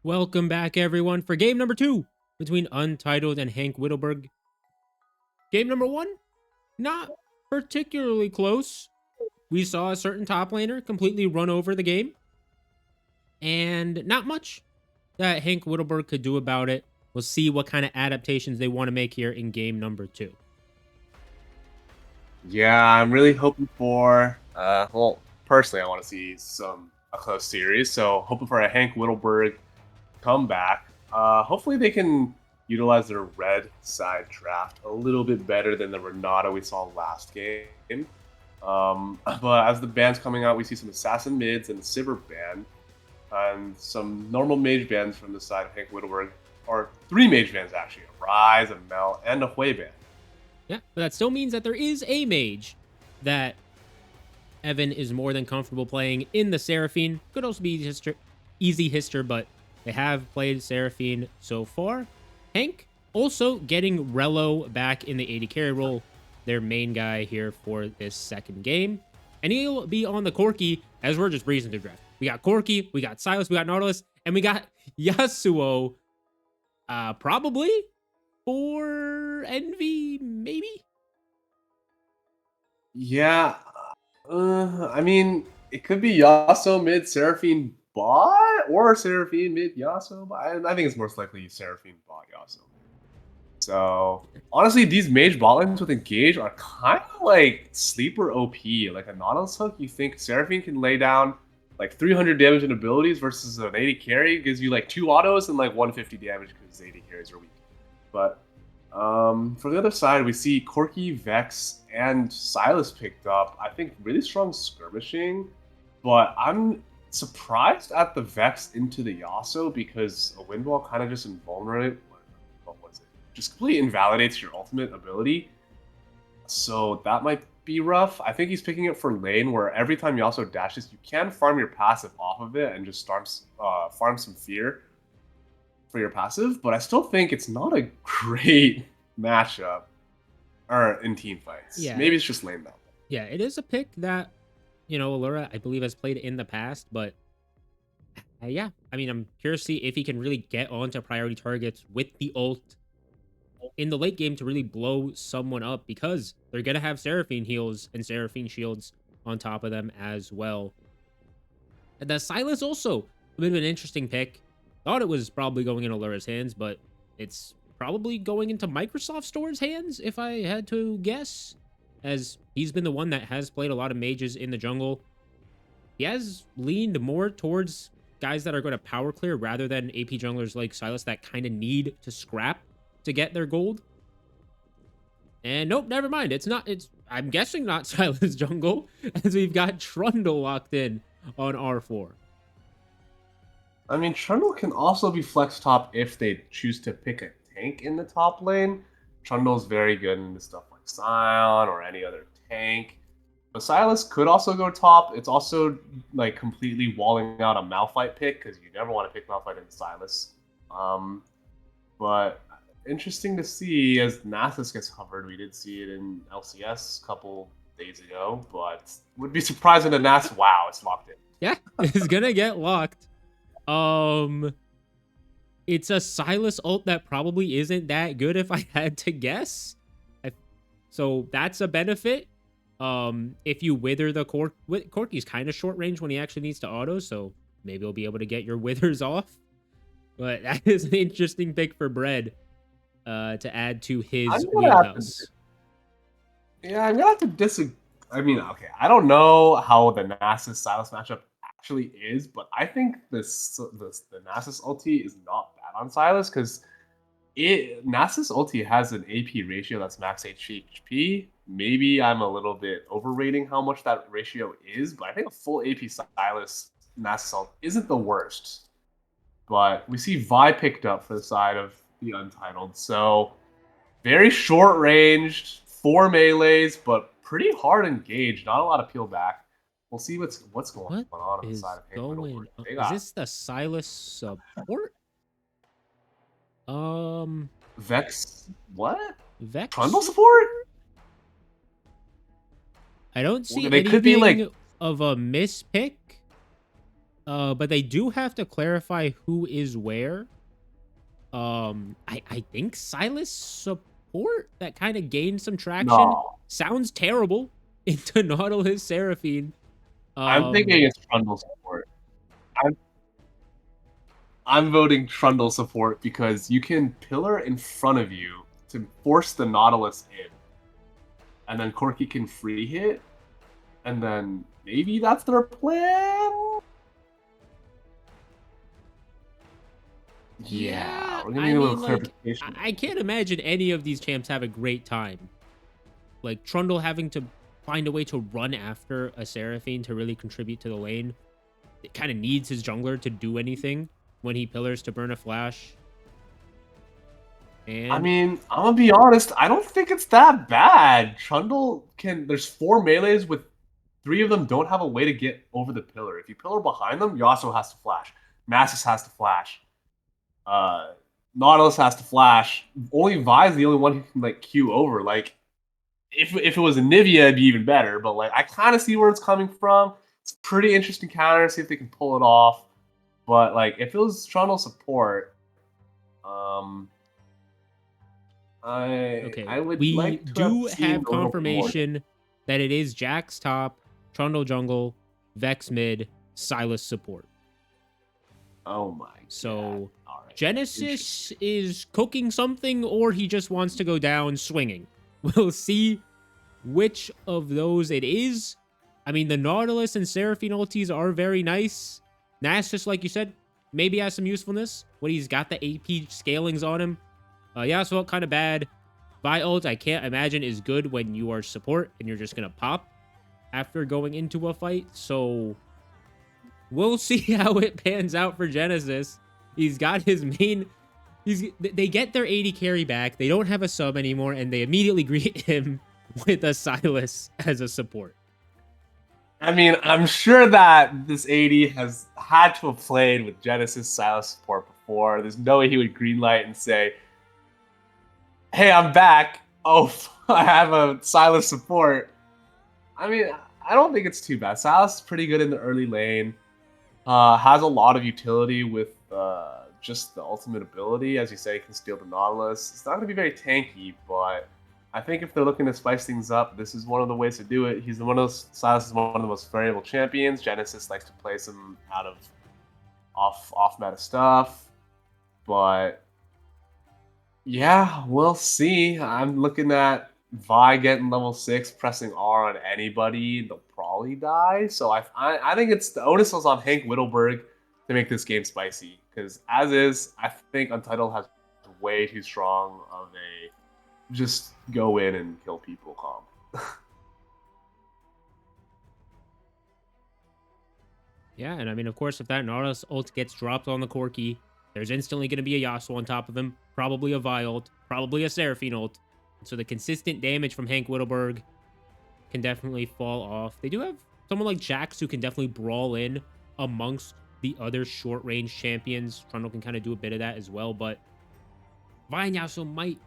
Welcome back, everyone, for game number 2 between Untitled and Hank Whittleberg. Game number 1, not particularly close. We saw a certain top laner completely run over the game, and not much that Hank Whittleberg could do about it. We'll see what kind of adaptations they want to make here in game number 2. Yeah, I'm really hoping for. Well, personally, I want to see a close series. So hoping for a Hank Whittleberg comeback. Hopefully, they can utilize their red side draft a little bit better than the Renata we saw last game. But as the ban's coming out, we see some assassin mids and Sivir ban, and some normal mage bans from the side of Hank Whittleberg, or 3 mage bans actually: a Rise, a Mel, and a Hui ban. Yeah, but that still means that there is a mage that Evan is more than comfortable playing in the Seraphine. Could also be easy hister, but they have played Seraphine so far. Hank also getting Rello back in the AD carry role, their main guy here for this second game. And he'll be on the Corki as we're just breezing through draft. We got Corki, we got Silas, we got Nautilus, and we got Yasuo. Probably for Envy, maybe? Yeah, I mean, it could be Yasuo mid Seraphine bot or Seraphine mid Yasuo bot. I think it's most likely Seraphine bot Yasuo. So honestly, these mage bot lanes with engage are kind of like sleeper OP. Like a Nautilus hook, you think Seraphine can lay down like 300 damage in abilities versus an 80 carry gives you like 2 autos and like 150 damage because 80 carries are weak. But for the other side, we see Corki, Vex, and Silas picked up. I think really strong skirmishing, but I'm surprised at the Vex into the Yasuo because a wind wall kind of just invulnerate. What was it? Just completely invalidates your ultimate ability. So that might be rough. I think he's picking it for lane where every time Yasuo dashes, you can farm your passive off of it and just farm some fear for your passive. But I still think it's not a great matchup or in team fights. Yeah. Maybe it's just lane though. Yeah, it is a pick that, Allura, I believe, has played in the past, but yeah, I mean, I'm curious to see if he can really get onto priority targets with the ult in the late game to really blow someone up because they're going to have Seraphine heals and Seraphine shields on top of them as well. And the Silas also a bit of an interesting pick. Thought it was probably going in Allura's hands, but it's probably going into Microsoft Store's hands, if I had to guess, as he's been the one that has played a lot of mages in the jungle. He has leaned more towards guys that are going to power clear rather than AP junglers like Silas that kind of need to scrap to get their gold. And nope, never mind. I'm guessing not Silas jungle, as we've got Trundle locked in on R4. I mean, Trundle can also be flex top if they choose to pick a tank in the top lane. Trundle's very good into stuff like Scion or any other tank. But Silas could also go top. It's also like completely walling out a Malphite pick because you never want to pick Malphite into Silas. But interesting to see as Nasus gets covered. We did see it in LCS a couple days ago, but would be surprising that Nasus, wow, it's locked in. Yeah, it's gonna get locked. It's a Silas ult that probably isn't that good if I had to guess. So that's a benefit. If you wither the Corki's kind of short range when he actually needs to auto, so maybe he'll be able to get your withers off. But that is an interesting pick for Bread to add to his wheelhouse. I'm gonna have to disagree. I mean, okay, I don't know how the Nasus Silas matchup actually is, but I think the Nasus ulti is not bad on Silas because Nasus ulti has an AP ratio that's max HP. Maybe I'm a little bit overrating how much that ratio is, but I think a full AP Silas Nasus ult isn't the worst. But we see Vi picked up for the side of the Untitled, so very short ranged, 4 melees, but pretty hard engaged. Not a lot of peel back. We'll see what's going on the side of Hank. Is this the Silas support? Vex. What? Vex Trundle support? I don't see they anything could be like of a mispick. But they do have to clarify who is where. I think Silas support that kind of gained some traction. No. Sounds terrible into Nautilus Seraphine. I'm thinking it's Trundle support. I'm voting Trundle support because you can pillar in front of you to force the Nautilus in. And then Corki can free hit. And then maybe that's their plan? Yeah, we're gonna need a little clarification. I can't imagine any of these champs have a great time. Like Trundle having to find a way to run after a Seraphine to really contribute to the lane. It kind of needs his jungler to do anything when he pillars to burn a flash. And I mean, I'm gonna be honest, I don't think it's that bad. Trundle there's 4 melees with 3 of them don't have a way to get over the pillar. If you pillar behind them, Yasuo has to flash. Nasus has to flash. Nautilus has to flash. Only Vi is the only one who can like queue over. Like, if it was a Nivea, it'd be even better. But like, I kind of see where it's coming from. It's a pretty interesting counter. See if they can pull it off. But like, if it was Trundle support, I would. We like to do have seen a little confirmation that it is Jax top, Trundle jungle, Vex mid, Silas support. Oh my god. So All right. Genesis is cooking something, or he just wants to go down swinging. We'll see which of those it is. I mean, the Nautilus and Seraphine ultis are very nice. Nasus, like you said, maybe has some usefulness when he's got the AP scalings on him. Yasuo, kind of bad. Vi ult, I can't imagine is good when you are support and you're just going to pop after going into a fight. So we'll see how it pans out for Genesis. He's got his main... They get their 80 carry back. They don't have a sub anymore, and they immediately greet him with a Silas as a support. I mean, I'm sure that this 80 has had to have played with Genesis Silas support before. There's no way he would greenlight and say, hey, I'm back. Oh, I have a Silas support. I mean, I don't think it's too bad. Silas is pretty good in the early lane. Has a lot of utility with just the ultimate ability. As you say, he can steal the Nautilus. It's not going to be very tanky, but I think if they're looking to spice things up, this is one of the ways to do it. Silas is one of the most variable champions. Genesis likes to play some out of off meta stuff, but yeah, we'll see. I'm looking at Vi getting level 6, pressing R on anybody, they'll probably die. So I think it's the onus was on Hank Whittleberg to make this game spicy. Because as is, I think Untitled has way too strong of a just go in and kill people comp. Yeah, and I mean, of course, if that Nautilus ult gets dropped on the Corki, there's instantly going to be a Yasuo on top of him, probably a Vi ult, probably a Seraphine ult. So the consistent damage from Hank Whittleberg can definitely fall off. They do have someone like Jax who can definitely brawl in amongst the other short-range champions. Trundle can kind of do a bit of that as well, but Vi and Yasuo might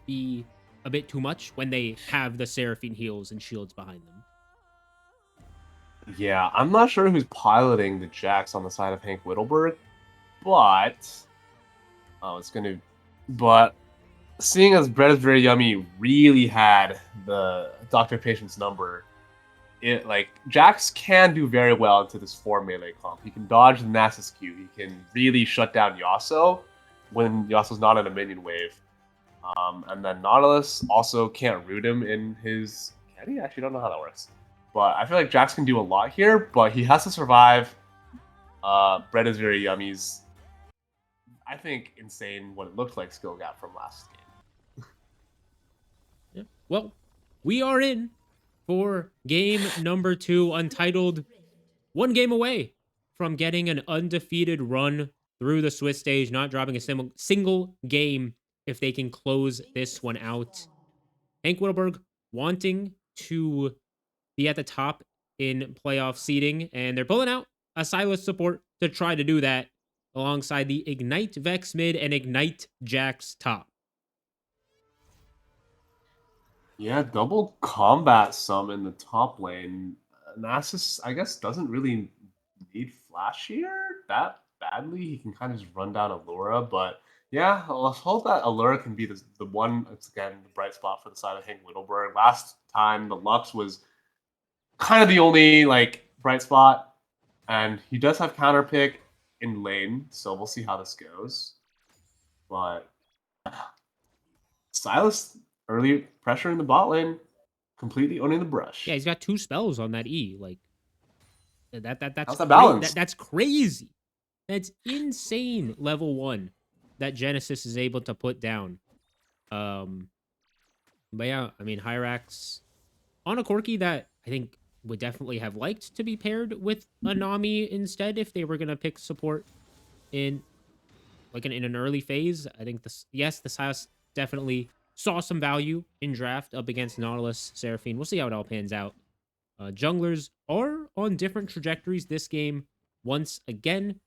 be a bit too much when they have the Seraphine heals and shields behind them. Yeah, I'm not sure who's piloting the Jax on the side of Hank Whittleberg, but but seeing as Bread is Very Yummy really had the Doctor Patient's number, Jax can do very well into this 4 melee comp. He can dodge the Nasus Q. He can really shut down Yasuo when Yasuo's not in a minion wave. And then Nautilus also can't root him in his... Can he? Actually, don't know how that works. But I feel like Jax can do a lot here, but he has to survive Bread is Very Yummy's, I think, insane what it looked like skill gap from last game. Yeah. Well, we are in for game number 2, Untitled. 1 game away from getting an undefeated run through the Swiss stage, not dropping a single game if they can close this one out. Hank Whittleberg wanting to be at the top in playoff seeding, and they're pulling out a Silas support to try to do that alongside the Ignite Vex mid and Ignite Jax top. Yeah, double combat sum in the top lane. Nasus, I guess, doesn't really need flash here that badly. He can kind of just run down Allura, but yeah, let's hope that Allura can be the one, it's again, the bright spot for the side of Hank Whittleberg. Last time, the Lux was kind of the only, bright spot, and he does have counter pick in lane, so we'll see how this goes. But Silas, early pressure in the bot lane, completely owning the brush. Yeah, he's got 2 spells on that E. That's How's that balance? That's crazy. That's insane. Level 1 that Genesis is able to put down. But yeah, I mean, Hyrax on a Corki that I think would definitely have liked to be paired with a Nami instead if they were gonna pick support in an early phase. I think the Silas definitely saw some value in draft up against Nautilus, Seraphine. We'll see how it all pans out. Junglers are on different trajectories this game. Once again,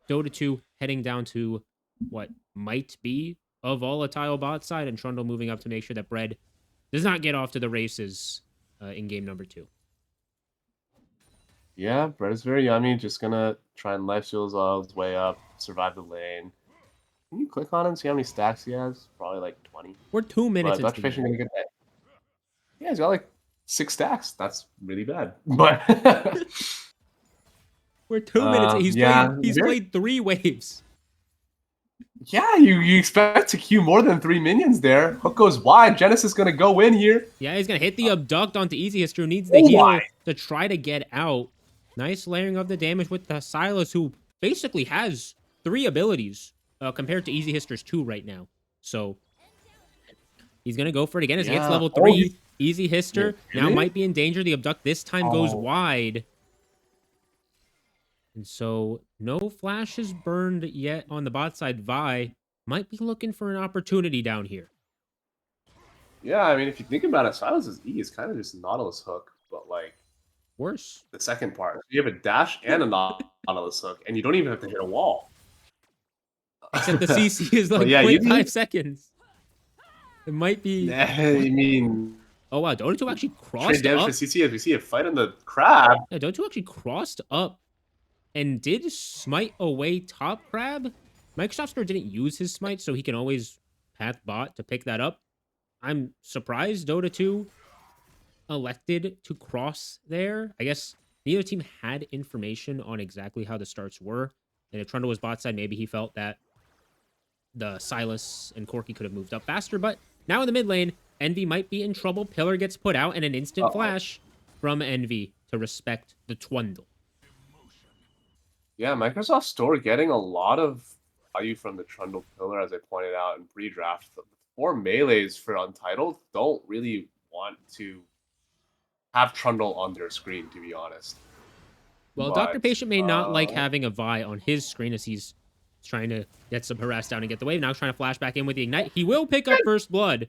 Dota 2 heading down to what might be a volatile bot side, and Trundle moving up to make sure that Bread does not get off to the races in game number 2. Yeah, Bread is Very Yummy. Just gonna try and life steal all his way up, survive the lane. Can you click on him and see how many stacks he has? Probably like 20. We're 2 minutes But into the game. gonna get that. Yeah, he's got like 6 stacks. That's really bad. But We're 2 minutes. Yeah, He's played 3 waves. yeah. You expect to queue more than 3 minions there. Hook goes wide. Genesis gonna go in here. Yeah, he's gonna hit the abduct onto Easy Hister, who needs the Oh heal my. to try to get out. Nice layering of the damage with the Silas, who basically has 3 abilities compared to Easy Hister's 2 right now. So he's gonna go for it again as he hits Yeah. level Oh, 3. Easy Hister now really? might be in danger. The abduct this time goes Oh. wide. And so no flash is burned yet on the bot side. Vi might be looking for an opportunity down here. Yeah, I mean, if you think about it, Silas's E is kind of just Nautilus hook, but like Worse. the second part. You have a dash and a Nautilus hook, and you don't even have to hit a wall. Except the CC is But like yeah, 0.5 seconds. It might be... I mean, Oh, wow. Donato actually trade crossed damage up. for CC as we see a fight on the crab. Yeah, Donato actually crossed up and did smite away top crab. Microsoft Store didn't use his smite, so he can always path bot to pick that up. I'm surprised Dota 2 elected to cross there. I guess neither team had information on exactly how the starts were. And if Trundle was bot side, maybe he felt that the Silas and Corky could have moved up faster. But now in the mid lane, Envy might be in trouble. Pillar gets put out and an instant flash from Envy to respect the Twundle. Yeah, Microsoft Store getting a lot of value from the Trundle Pillar, as I pointed out in pre-draft. The 4 melees for Untitled don't really want to have Trundle on their screen, to be honest. Well, But, Dr. Patient may not like having a Vi on his screen as he's trying to get some harass down and get the wave. Now he's trying to flash back in with the Ignite. He will pick up first blood,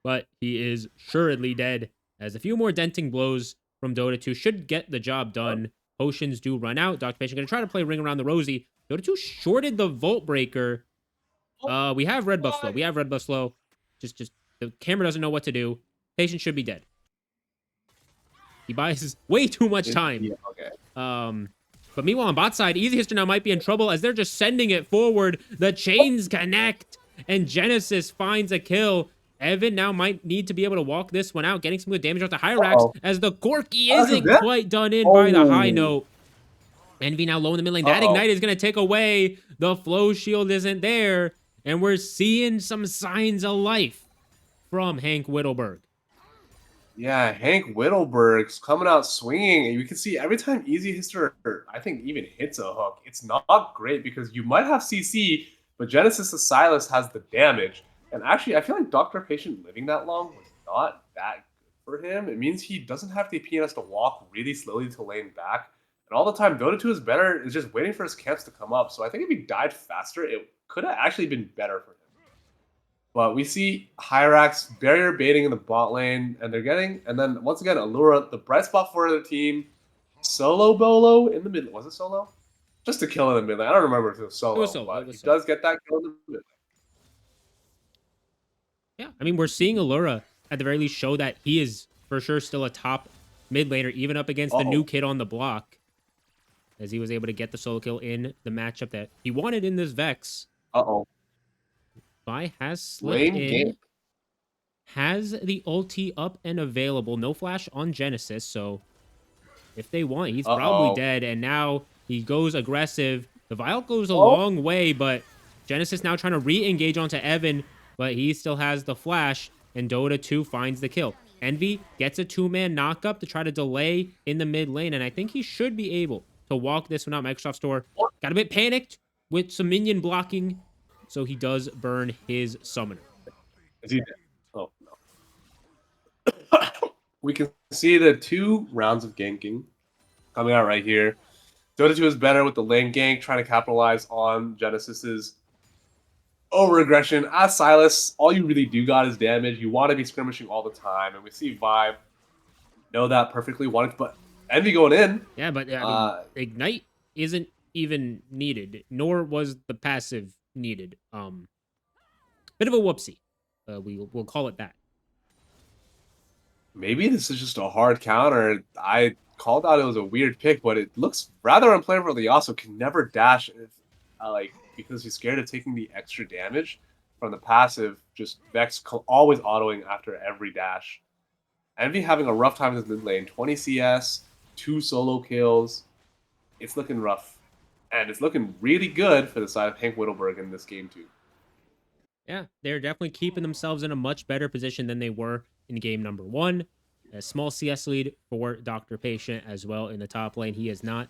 but he is assuredly dead, as a few more denting blows from Dota 2 should get the job done. Potions do run out. Dr. Patient going to try to play Ring Around the Rosie. Dota 2 shorted the Volt Breaker. We have Red Buff Slow. We have Red Buff Slow. Just the camera doesn't know what to do. Patient should be dead. He buys way too much time. Yeah, okay. But meanwhile, on bot side, Easy Hister now might be in trouble as they're just sending it forward. The chains connect, and Genesis finds a kill. Evan now might need to be able to walk this one out, getting some good damage off the Hyrax as the Corky isn't quite done in by the high note. Envy now low in the mid lane. That Ignite is going to take away. The flow shield isn't there, and we're seeing some signs of life from Hank Whittleberg. Yeah, Hank Whittleberg's coming out swinging, and you can see every time Easy Hister, I think, even hits a hook, it's not great because you might have CC, but Genesis of Silas has the damage. And actually, I feel like Dr. Patient living that long was not that good for him. It means he doesn't have the PNS to walk really slowly to lane back. And all the time, Dota 2 is better, is just waiting for his camps to come up. So I think if he died faster, it could have actually been better for him. But we see Hyrax barrier baiting in the bot lane, and they're getting, and then once again, Allura, the bright spot for the team, solo Bolo in the mid. Was it solo? Just a kill in the mid lane. I don't remember if it was solo, but he does get that kill in the mid lane. Yeah, I mean, we're seeing Allura at the very least show that he is for sure still a top mid laner, even up against the new kid on the block, as he was able to get the solo kill in the matchup that he wanted in this Vex. Vi has slipped in, has the ulti up and available. No flash on Genesis, so if they want, he's probably dead. And now he goes aggressive. The Vial goes a long way, but Genesis now trying to re-engage onto Evan, but he still has the flash, and Dota 2 finds the kill. Envy gets a 2-man knockup to try to delay in the mid lane, and I think he should be able to walk this one out. Microsoft Store got a bit panicked with some minion blocking, so he does burn his summoner. Is he dead? Oh, no. We can see the 2 rounds of ganking coming out right here. Dota 2 is better with the lane gank, trying to capitalize on Genesis's over-aggression. As Silas, all you really do got is damage. You want to be skirmishing all the time, and we see Vibe know that perfectly. But Envy going in. Yeah, but I mean, Ignite isn't even needed, nor was the passive needed. Bit of a whoopsie. We'll call it that. Maybe this is just a hard counter. I called out it was a weird pick, but it looks rather unplayable. He also can never dash, because he's scared of taking the extra damage from the passive. Just Vex always autoing after every dash. Envy having a rough time in his mid lane. 20 CS, 2 solo kills. it's looking rough. And it's looking really good for the side of Hank Whittleberg in this game, too. Yeah, they're definitely keeping themselves in a much better position than they were in game number 1. A small CS lead for Dr. Patient as well in the top lane. He is not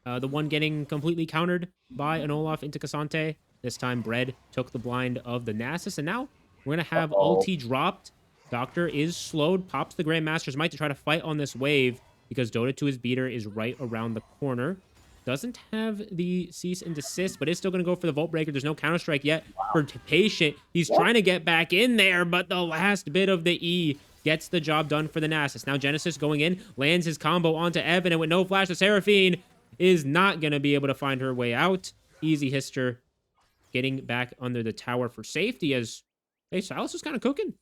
the one getting completely countered by an Olaf into Cassante. This time, Bread took the blind of the Nasus, and now we're going to have Uh-oh. ulti dropped. Doctor is slowed, pops the Grandmaster's Might to try to fight on this wave because Dota 2's beater is right around the corner. Doesn't have the cease and desist, but is still going to go for the Volt Breaker. There's no Counter-Strike yet for Patient. He's trying to get back in there, but the last bit of the E gets the job done for the Nasus. Now Genesis going in, lands his combo onto Evan, and with no flash, the Seraphine is not going to be able to find her way out. Easy Hister getting back under the tower for safety as, hey, Silas was kind of cooking.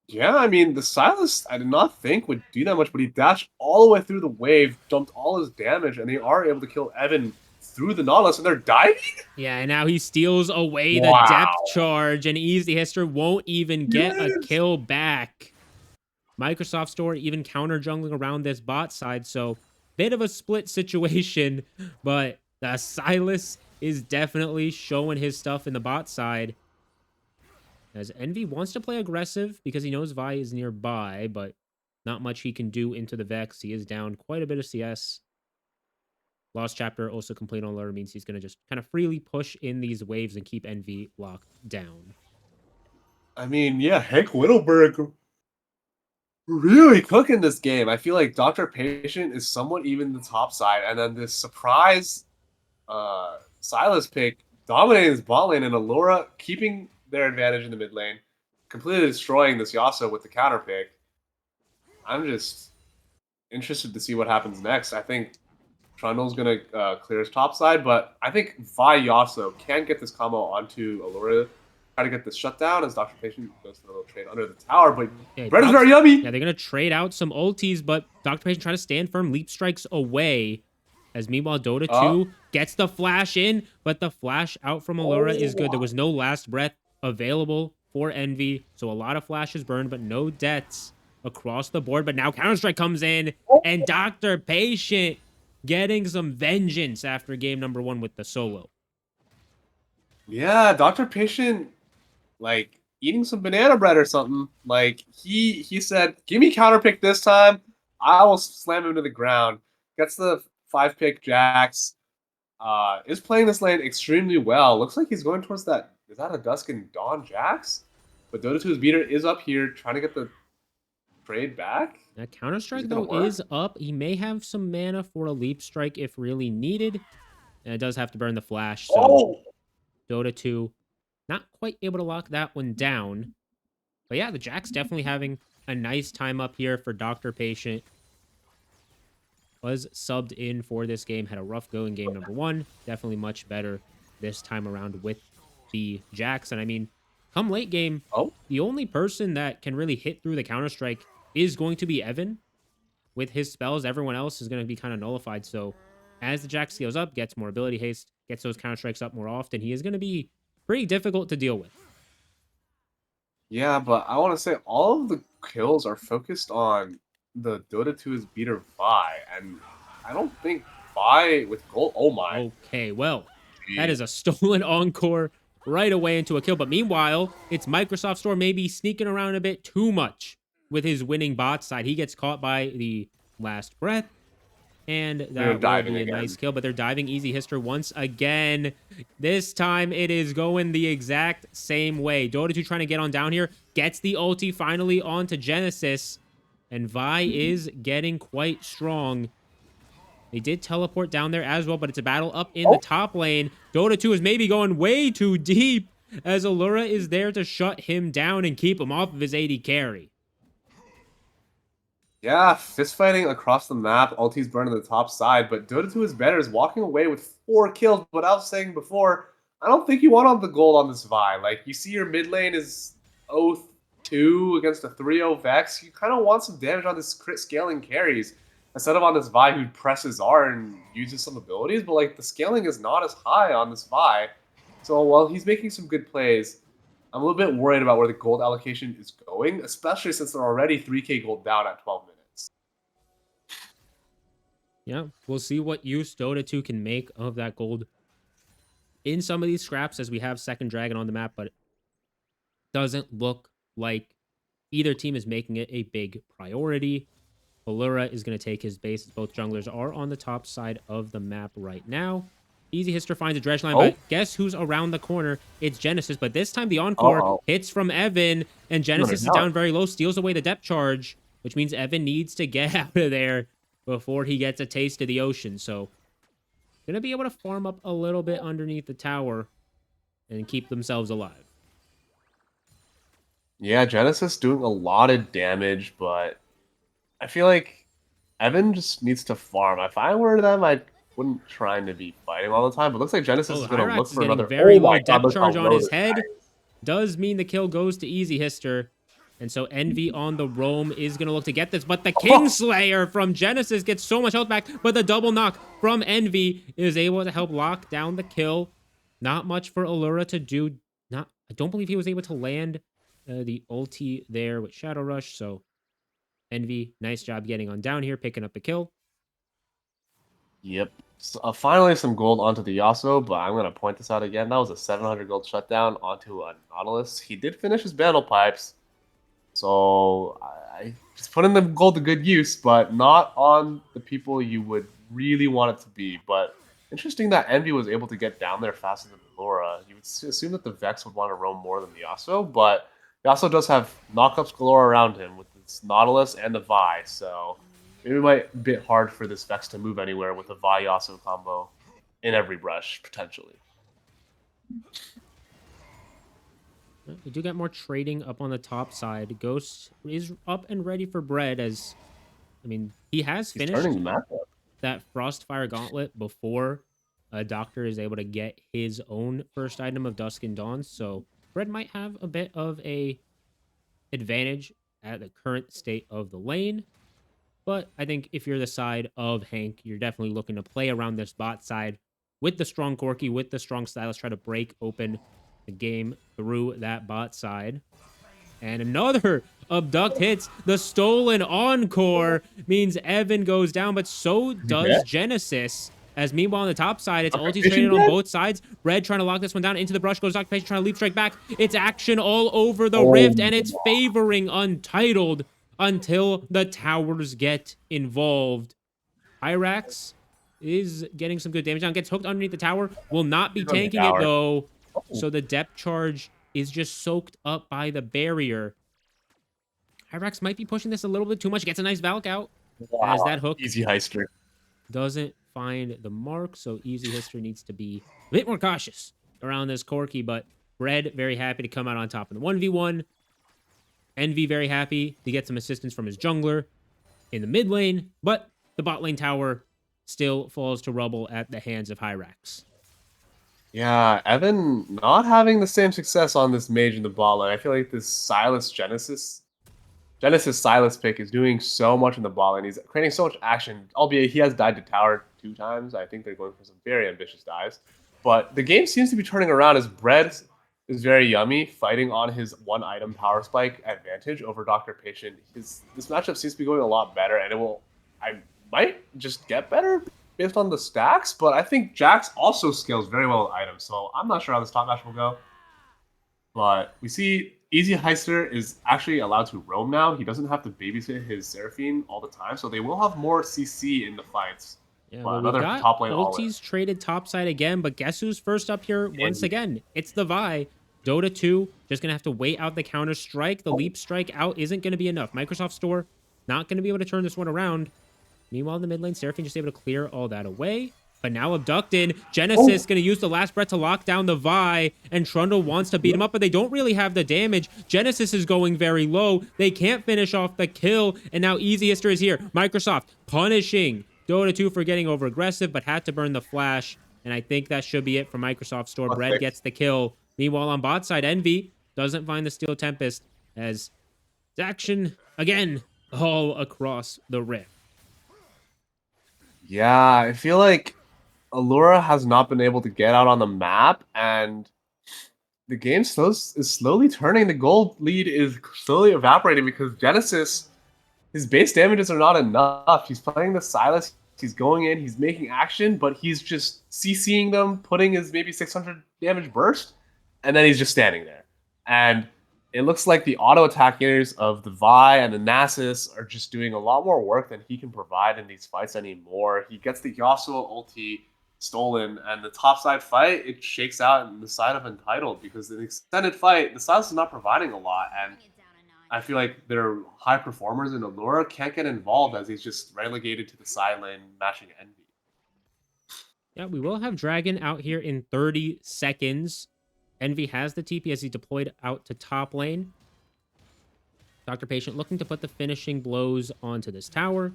Yeah, I mean, the Silas, I did not think would do that much, but he dashed all the way through the wave, dumped all his damage, and they are able to kill Evan through the Nautilus, and they're diving? Yeah, and now he steals away the Wow. depth charge, and Easy Hister won't even get a kill back. Microsoft Store even counter jungling around this bot side, so bit of a split situation, but the Silas is definitely showing his stuff in the bot side. As Envy wants to play aggressive because he knows Vi is nearby, but not much he can do into the Vex. He is down quite a bit of CS. Lost Chapter also complete on lure means he's going to just kind of freely push in these waves and keep Envy locked down. I mean, yeah, Hank Whittleberg really cooking this game. I feel like Dr. Patient is somewhat even the top side, and then this surprise Silas pick dominating his bot lane, and Allura keeping their advantage in the mid lane, completely destroying this Yasuo with the counter pick. I'm just interested to see what happens next. I think Trundle's going to clear his top side, but I think Vi Yasuo can get this combo onto Allura, try to get this shutdown as Dr. Patient goes for a little trade under the tower, but Yeah, Bread is very yummy. Yeah, they're going to trade out some ultis, but Dr. Patient trying to stand firm, leap strikes away. As meanwhile, Dota 2 gets the flash in, but the flash out from Allura is good. There was no last breath available for Envy, so a lot of flashes burned, but no deaths across the board. But now Counter-Strike comes in, and Dr. Patient getting some vengeance after game number 1 with the solo. Yeah, Dr. Patient, like, eating some banana bread or something. Like, he said, give me counter pick this time. I will slam him to the ground. Gets the 5-pick Jax. Is playing this lane extremely well. Looks like he's going towards that. Is that a Dusk and Dawn Jax? But Dota 2's beater is up here trying to get the trade back. That Counter-Strike, though, is up. He may have some mana for a Leap Strike if really needed. And it does have to burn the flash, so Dota 2 not quite able to lock that one down. But yeah, the Jax definitely having a nice time up here for Dr. Patient. Was subbed in for this game, had a rough go in game number 1. Definitely much better this time around with the Jax. And I mean, come late game, the only person that can really hit through the Counter-Strike is going to be Evan. With his spells, everyone else is going to be kind of nullified. So as the Jax scales up, gets more ability haste, gets those Counter-Strikes up more often, he is going to be pretty difficult to deal with. Yeah, but I want to say all of the kills are focused on the Dota 2's beater Vi, and I don't think Vi with gold. Oh my. Okay, well, that is a stolen encore right away into a kill. But meanwhile, it's Microsoft Store maybe sneaking around a bit too much with his winning bot side. He gets caught by the last breath, and that will be a nice kill. But they're diving Easy Hister once again. This time it is going the exact same way. Dota 2 trying to get on down here, gets the ulti finally onto Genesis, and Vi is getting quite strong. They did teleport down there as well, but it's a battle up in the top lane. Dota 2 is maybe going way too deep as Allura is there to shut him down and keep him off of his AD carry. Yeah, fist fighting across the map. Ulti's burning the top side, but Dota 2 is better, is walking away with 4 kills. But I was saying before, I don't think you want on the gold on this Vi. Like, you see your mid lane is 0-2 against a 3-0 Vex. You kind of want some damage on this crit scaling carries instead of on this Vi who presses R and uses some abilities. But, like, the scaling is not as high on this Vi. So, while he's making some good plays, I'm a little bit worried about where the gold allocation is going, especially since they're already 3k gold down at 12 minutes. Yeah, we'll see what use Dota 2 can make of that gold in some of these scraps as we have second dragon on the map, but it doesn't look like either team is making it a big priority. Allura is going to take his base. Both junglers are on the top side of the map right now. Easy Hister finds a dredge line, Oh, but guess who's around the corner? It's Genesis, but this time the Encore uh-oh. hits from Evan, and Genesis is down very low, steals away the depth charge, which means Evan needs to get out of there before he gets a taste of the ocean. So, going to be able to farm up a little bit underneath the tower and keep themselves alive. Yeah, Genesis doing a lot of damage, but I feel like Evan just needs to farm. If I were them, I wouldn't try to be fighting all the time. But it looks like Genesis Oh, is going to look Hyrax is for getting another. very Oh low my god, depth look how charge on low his this head. guy is. Does mean the kill goes to Easy Hister. And so Envy on the roam is going to look to get this. But the Kingslayer from Genesis gets so much health back. But the double knock from Envy is able to help lock down the kill. Not much for Allura to do. I don't believe he was able to land the ulti there with Shadow Rush. So Envy, nice job getting on down here, picking up the kill. Yep. So, finally, some gold onto the Yasuo, but I'm going to point this out again. That was a 700 gold shutdown onto a Nautilus. He did finish his battle pipes, so I just put in the gold to good use, but not on the people you would really want it to be. But interesting that Envy was able to get down there faster than Laura. You would assume that the Vex would want to roam more than the Yasuo, but Yasuo does have knockups galore around him with its Nautilus and the Vi, so maybe it might be a bit hard for this Vex to move anywhere with a Vi Yasuo combo in every brush, potentially. We do get more trading up on the top side. Ghost is up and ready for bread as, I mean, he has He's finished turning the map up. that Frostfire Gauntlet before a Doctor is able to get his own first item of Dusk and Dawn. So Bread might have a bit of a advantage at the current state of the lane. But I think if you're the side of Hank, you're definitely looking to play around this bot side with the strong Corki, with the strong Stylus, try to break open the game through that bot side. And another abduct hits. The stolen encore means Evan goes down, but so does Genesis. As meanwhile on the top side, it's ulti traded on both sides. Red trying to lock this one down into the brush. Goes Occupation trying to leap strike back. It's action all over the rift, and it's favoring Untitled until the towers get involved. Hyrax is getting some good damage down. Gets hooked underneath the tower. Will not be tanking it, though. So the depth charge is just soaked up by the barrier. Hyrax might be pushing this a little bit too much. Gets a nice Valk out. As that hook Easy Heister doesn't find the mark. So Easy History needs to be a bit more cautious around this Corki. But Bread very happy to come out on top in the 1v1. Envy very happy to get some assistance from his jungler in the mid lane. But the bot lane tower still falls to rubble at the hands of Hyrax. Yeah, Evan not having the same success on this mage in the bot lane. I feel like this Genesis Silas pick is doing so much in the bot lane. He's creating so much action, albeit he has died to tower 2 times. I think they're going for some very ambitious dives. But the game seems to be turning around as Bread is very yummy, fighting on his 1-item power spike advantage over Dr. Patient. This matchup seems to be going a lot better, and I might just get better based on the stacks, but I think Jax also scales very well with items, so I'm not sure how this top match will go. But we see Easy Heister is actually allowed to roam now. He doesn't have to babysit his Seraphine all the time, so they will have more CC in the fights. Yeah, but well, another we got top lane ultis traded topside again, but guess who's first up here once again? It's the Vi. Dota 2 just going to have to wait out the counter strike. The leap strike out isn't going to be enough. Microsoft Store not going to be able to turn this one around. Meanwhile, in the mid lane, Seraphine just able to clear all that away. But now abducted. Genesis going to use the last breath to lock down the Vi. And Trundle wants to beat him up, but they don't really have the damage. Genesis is going very low. They can't finish off the kill. And now Easy Hister is here. Microsoft punishing Dota 2 for getting over aggressive, but had to burn the flash. And I think that should be it for Microsoft Store. Bread gets the kill. Meanwhile, on bot side, Envy doesn't find the Steel Tempest as action again all across the rift. Yeah, I feel like Allura has not been able to get out on the map, and the game is slowly turning. The gold lead is slowly evaporating because Genesis, his base damages are not enough. He's playing the Silas. He's going in, he's making action, but he's just CCing them, putting his maybe 600 damage burst, and then he's just standing there. And it looks like the auto attackers of the Vi and the Nasus are just doing a lot more work than he can provide in these fights anymore. He gets the Yasuo ulti stolen, and the top side fight, it shakes out in the side of Entitled because in the extended fight, the Silas is not providing a lot, and I feel like their high performers in Allura can't get involved as he's just relegated to the side lane matching Envy. Yeah, we will have Dragon out here in 30 seconds. Envy has the TP as he deployed out to top lane. Dr. Patient looking to put the finishing blows onto this tower.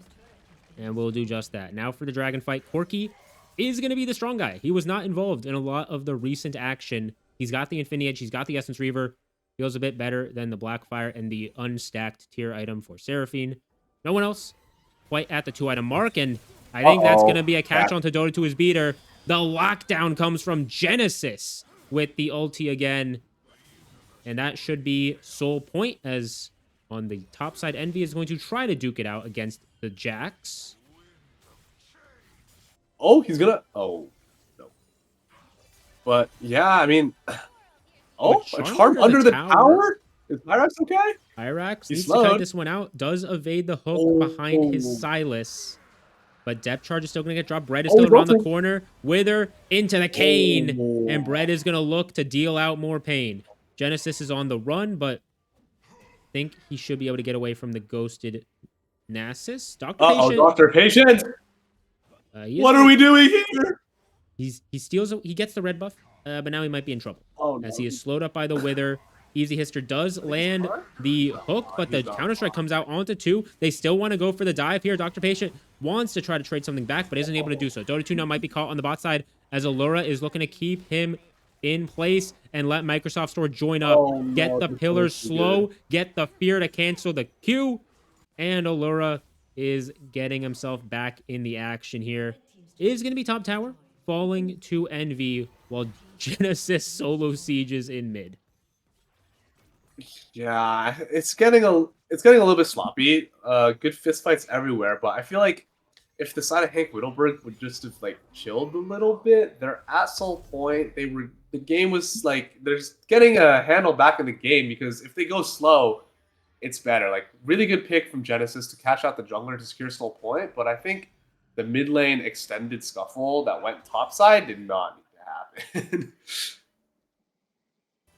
And we'll do just that. Now for the Dragon fight, Corki is going to be the strong guy. He was not involved in a lot of the recent action. He's got the Infinity Edge. He's got the Essence Reaver. Feels a bit better than the Blackfire and the unstacked tier item for Seraphine. No one else quite at the 2-item mark. And I think that's going to be a catch onto Dota to his beater. The lockdown comes from Genesis with the ulti again. And that should be sole point, as on the top side, Envy is going to try to duke it out against the Jax. Oh, he's gonna... Oh, no. But, yeah, I mean... Oh, a charm under the tower? Is Hyrax okay? Hyrax needs to cut this one out. Does evade the hook behind his Silas. But depth charge is still going to get dropped. Bread is still around the corner. Wither into the cane. And Bread is going to look to deal out more pain. Genesis is on the run, but I think he should be able to get away from the ghosted Nasus. Dr. Patient. Dr. Patient! What are we doing here? He steals. He gets the red buff, but now he might be in trouble. As he is slowed up by the Wither. Easy Hister does land the hook, but the Counter-Strike comes out onto 2. They still want to go for the dive here. Dr. Patient wants to try to trade something back, but isn't able to do so. Dota 2 now might be caught on the bot side as Allura is looking to keep him in place and let Microsoft Store join up. Get the pillars slow. Get the fear to cancel the Q. And Allura is getting himself back in the action here. Is going to be top tower, falling to Envy while Genesis solo sieges in mid. Yeah, it's getting a little bit sloppy. Good fist fights everywhere, but I feel like if the side of Hank Whittleberg would just have like chilled a little bit, they're at Soul Point. The game was like they're getting a handle back in the game because if they go slow, it's better. Like really good pick from Genesis to catch out the jungler to secure Soul Point, but I think the mid lane extended scuffle that went topside did not need to happen.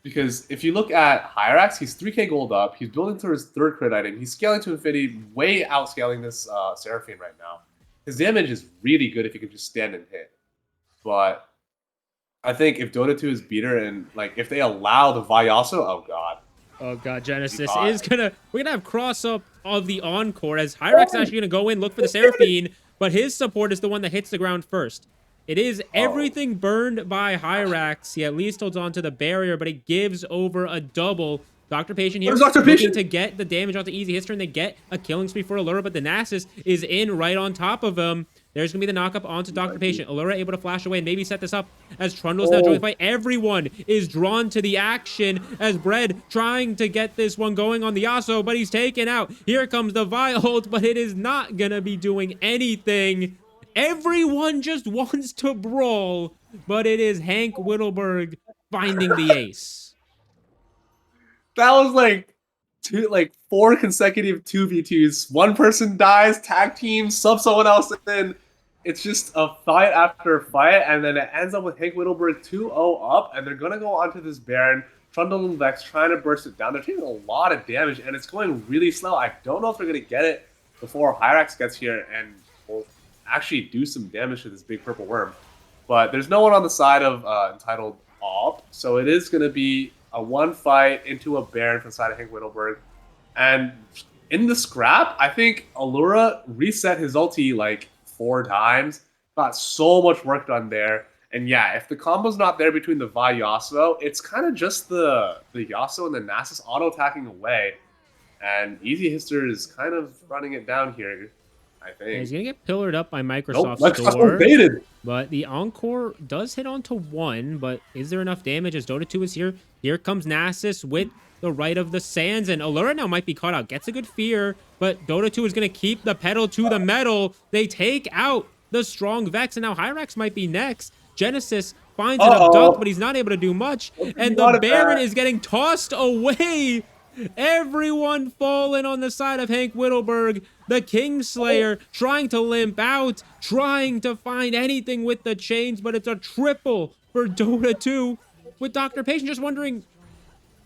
Because if you look at Hyrax, he's 3k gold up. He's building to his 3rd crit item. He's scaling to infinity, way outscaling this Seraphine right now. His damage is really good if he can just stand and hit. But I think if Dota 2 is beater and like if they allow the Vayaso, oh god. Oh god, Genesis is gonna... We're gonna have cross-up of the Encore as Hyrax is actually gonna go in, look for the Seraphine, but his support is the one that hits the ground first. It is everything burned by Hyrax. He at least holds on to the barrier, but it gives over a double. Dr. Patient here looking to get the damage onto Easy Hister, and they get a killing spree for Allura, but the Nasus is in right on top of him. There's going to be the knockup onto Dr. Patient. Allura able to flash away and maybe set this up as Trundle's now joining the fight. Everyone is drawn to the action as Bread trying to get this one going on the Yasuo, but he's taken out. Here comes the Vi ult, but it is not going to be doing anything. Everyone just wants to brawl, but it is Hank Whittleberg finding the ace. That was like 4 consecutive 2v2s. One person dies, tag team, sub someone else in. It's just a fight after fight, and then it ends up with Hank Whittleberg 2-0 up, and they're gonna go onto this Baron. Trundle and Vex trying to burst it down. They're taking a lot of damage, and it's going really slow. I don't know if they're gonna get it before Hyrax gets here and will actually do some damage to this big purple worm. But there's no one on the side of Entitled up, so it is gonna be a 1 fight into a Baron from the side of Hank Whittleberg. And in the scrap, I think Allura reset his ulti like 4 times. Got so much work done there. And yeah, if the combo's not there between the Vi Yasuo, it's kind of just the Yasuo and the Nasus auto-attacking away. And Easy Hister is kind of running it down here, I think. Yeah, he's going to get pillared up by Microsoft Store. Baited. But the Encore does hit onto 1, but is there enough damage as Dota 2 is here? Here comes Nasus with the right of the sands, and Allura now might be caught out. Gets a good fear, but Dota 2 is going to keep the pedal to the metal. They take out the strong Vex, and now Hyrax might be next. Genesis finds an Uh-oh. abduct, but he's not able to do much. And the Not Baron bad. is getting tossed away. Everyone falling on the side of Hank Whittleberg. The Kingslayer trying to limp out, trying to find anything with the chains, but it's a triple for Dota 2. With Dr. Patient just wondering,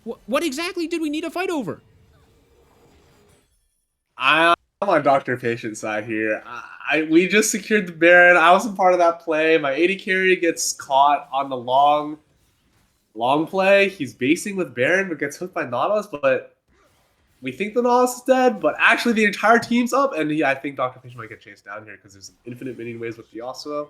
what exactly did we need to fight over? I'm on Dr. Patient side here. We just secured the Baron. I wasn't part of that play. My AD carry gets caught on the long play. He's basing with Baron, but gets hooked by Nautilus. But we think the Nautilus is dead, but actually the entire team's up. And I think Dr. Patient might get chased down here because there's infinite minion waves with the Yasuo.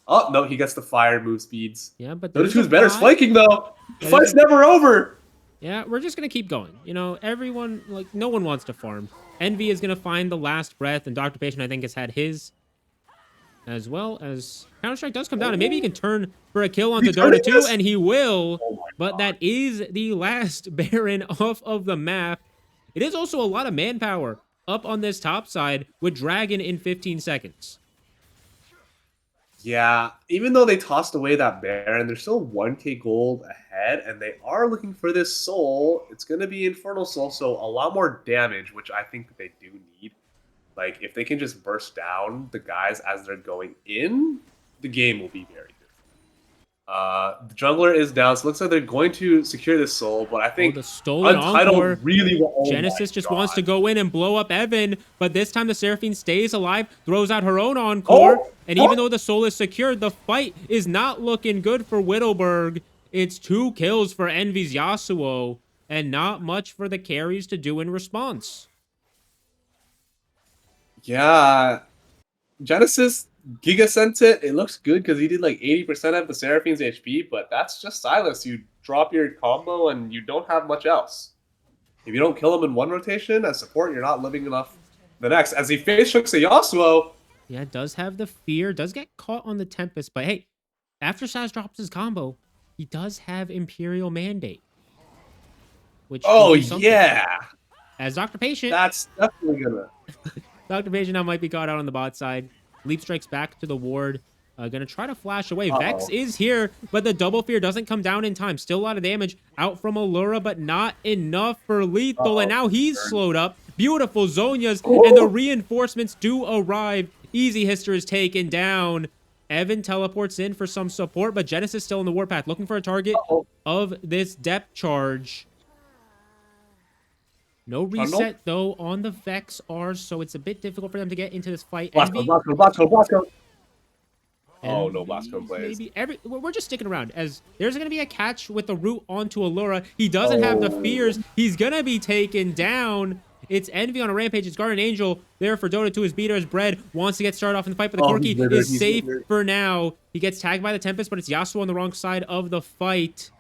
Oh, no, he gets the fire move speeds. Yeah, but Dota 2 is better spiking, though. The fight's never over. Yeah, we're just going to keep going. You know, everyone, like, no one wants to farm. Envy is going to find the last breath, and Dr. Patient, I think, has had his, as well as Counter-Strike does come down, and maybe he can turn for a kill onto Dota 2, and he will, but that is the last Baron off of the map. It is also a lot of manpower up on this top side with Dragon in 15 seconds. Yeah, even though they tossed away that Baron, they're still 1k gold ahead, and they are looking for this soul. It's going to be Infernal Soul, so a lot more damage, which I think that they do need. Like, if they can just burst down the guys as they're going in, the game will be very good. The jungler is down, so it looks like they're going to secure this soul, but I think the stolen encore. Really Genesis just wants to go in and blow up Evan, but this time the Seraphine stays alive, throws out her own encore, and even though the soul is secured, the fight is not looking good for Whittleberg. It's 2 kills for Envy's Yasuo, and not much for the carries to do in response. Yeah, Genesis Giga sent it. It looks good because he did like 80% of the Seraphine's HP, but that's just Silas. You drop your combo and you don't have much else. If you don't kill him in one rotation as support, you're not living enough the next. As he face hooks a Yasuo. Yeah, does have the fear, does get caught on the Tempest, but hey, after Silas drops his combo, he does have Imperial Mandate. Which yeah. As Dr. Patient. That's definitely gonna. Dr. Patient now might be caught out on the bot side. Leap strikes back to the ward. Gonna try to flash away. Vex is here, but the double fear doesn't come down in time. Still a lot of damage out from Allura, but not enough for lethal. And now he's slowed up. Beautiful Zonias, and the reinforcements do arrive. Easy Hister is taken down. Evan teleports in for some support, but Genesis still in the warpath, looking for a target of this depth charge. No reset, though, on the Vex R's, so it's a bit difficult for them to get into this fight. Blasco. Oh, no, Blasco plays. We're just sticking around, as there's going to be a catch with the root onto Allura. He doesn't have the fears. He's going to be taken down. It's Envy on a rampage. It's Guardian Angel there for Dota 2. His beater is bread. Wants to get started off in the fight, but the Corki is safe for now. He gets tagged by the Tempest, but it's Yasuo on the wrong side of the fight.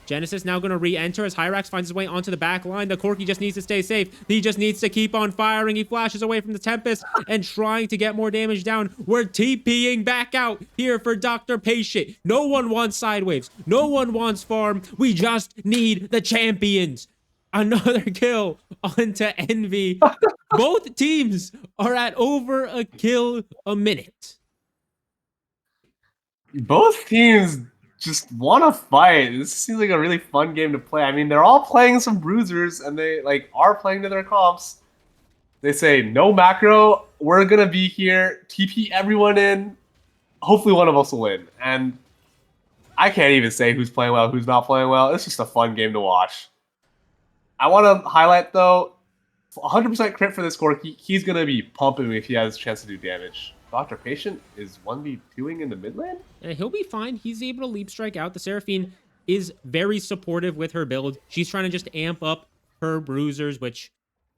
Genesis now going to re-enter as Hyrax finds his way onto the back line. The Corki just needs to stay safe. He just needs to keep on firing. He flashes away from the Tempest and trying to get more damage down. We're TPing back out here for Dr. Patient. No one wants side waves. No one wants farm. We just need the champions. Another kill onto Envy. Both teams are at over a kill a minute. Both teams just want to fight. This seems like a really fun game to play. I mean, they're all playing some bruisers, and they are playing to their comps. They say, no macro, we're going to be here, TP everyone in, hopefully one of us will win. And I can't even say who's playing well, who's not playing well. It's just a fun game to watch. I want to highlight, though, 100% crit for this Corki. He's going to be pumping if he has a chance to do damage. Dr. Patient is 1v2ing in the mid lane? And he'll be fine. He's able to leap strike out. The Seraphine is very supportive with her build. She's trying to just amp up her bruisers, which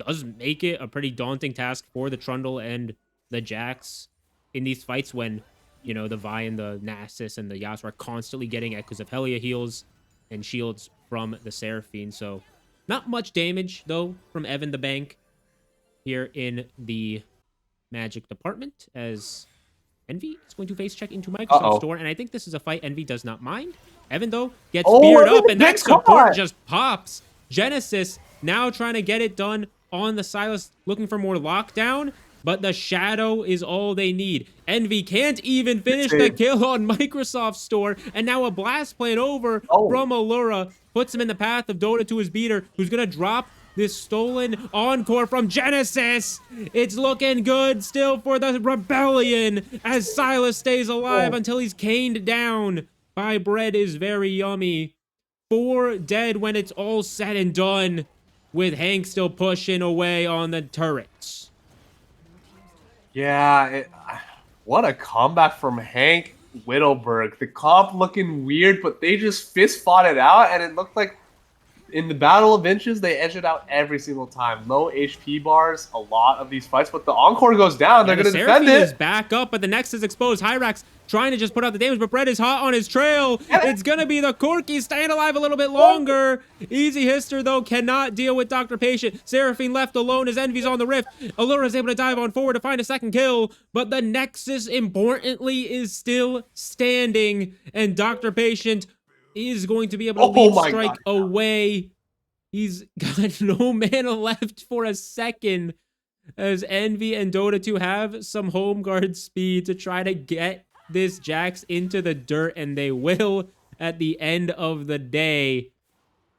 does make it a pretty daunting task for the Trundle and the Jax in these fights when, you know, the Vi and the Nasus and the Yasuo are constantly getting Echoes of Helia heals and shields from the Seraphine. So not much damage, though, from Evan the Bank here in the Magic department, as Envy is going to face check into Microsoft Store, and I think this is a fight Envy does not mind. Evan, though, gets speared up, and that support just pops. Genesis now trying to get it done on the Silas, looking for more lockdown, but the shadow is all they need. Envy can't even finish the kill on Microsoft Store, and now a blast plan over from Allura puts him in the path of Dota to his beater, who's gonna drop this stolen encore from Genesis. It's looking good still for the Rebellion as Silas stays alive until he's caned down by Bread is very yummy. 4 dead when it's all said and done, with Hank still pushing away on the turrets. Yeah, what a comeback from Hank Whittleberg. The comp looking weird, but they just fist fought it out, and it looked like in the Battle of Inches, they edge it out every single time. Low HP bars, a lot of these fights, but the Encore goes down. They're going to defend it. Is back up, but the next is exposed. Hyrax trying to just put out the damage, but Brett is hot on his trail. It's going to be the Corky staying alive a little bit longer. Easy Hister, though, cannot deal with Dr. Patient. Seraphine left alone as Envy's on the rift. Allura is able to dive on forward to find a second kill, but the Nexus, importantly, is still standing, and Dr. Patient is going to be able to lead strike away. He's got no mana left for a second as Envy and Dota 2 have some home guard speed to try to get this Jax into the dirt, and they will at the end of the day.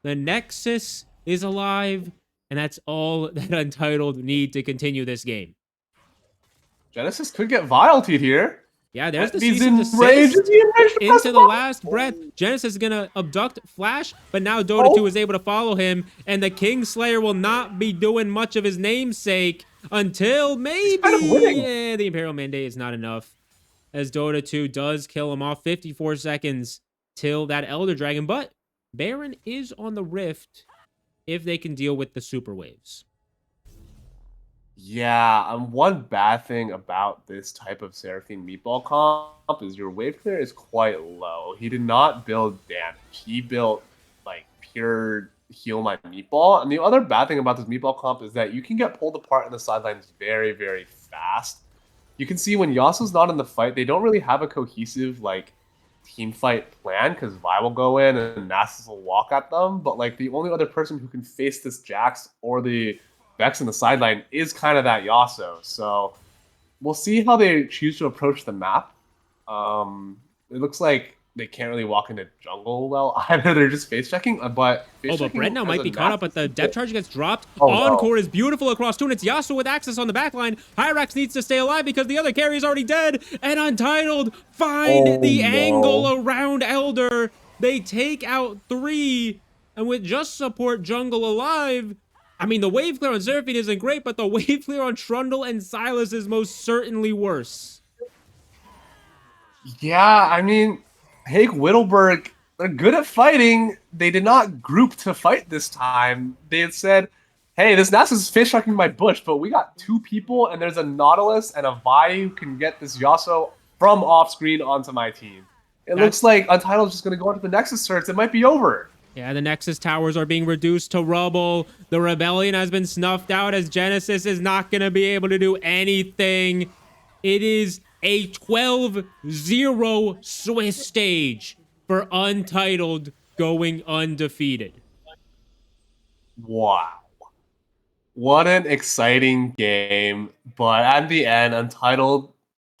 The Nexus is alive, and that's all that Untitled need to continue this game. Genesis could get vialed here. Yeah, there's the cease and desist into the last breath. Genesis is going to abduct Flash, but now Dota 2 is able to follow him, and the Kingslayer will not be doing much of his namesake until maybe the Imperial Mandate is not enough, as Dota 2 does kill him off. 54 seconds till that Elder Dragon, but Baron is on the Rift if they can deal with the super waves. Yeah, one bad thing about this type of Seraphine meatball comp is your wave clear is quite low. He did not build damage. He built like pure heal my meatball. And the other bad thing about this meatball comp is that you can get pulled apart in the sidelines very, very fast. You can see when Yasuo's not in the fight, they don't really have a cohesive like team fight plan because Vi will go in and Nasus will walk at them. But like the only other person who can face this Jax or the Vex in the sideline is kind of that Yasuo. So we'll see how they choose to approach the map. It looks like they can't really walk into jungle well either. They're just face checking, but Brett now might be caught up, but the depth charge gets dropped. Encore is beautiful across 2, and it's Yasuo with access on the backline. Hyrax needs to stay alive because the other carry is already dead, and Untitled find the angle around Elder. They take out 3, and with just support jungle alive, I mean, the wave clear on Seraphine isn't great, but the wave clear on Trundle and Silas is most certainly worse. Yeah, I mean, Hank Whittleberg, they're good at fighting. They did not group to fight this time. They had said, hey, this Nasus is fish hooking my bush, but we got 2 people, and there's a Nautilus and a Vi who can get this Yasuo from off-screen onto my team. It looks like Untitled's just going to go into the Nexus turrets. It might be over. Yeah, the Nexus towers are being reduced to rubble. The Rebellion has been snuffed out as Genesis is not going to be able to do anything. It is a 12-0 Swiss stage for Untitled going undefeated. Wow. What an exciting game. But at the end, Untitled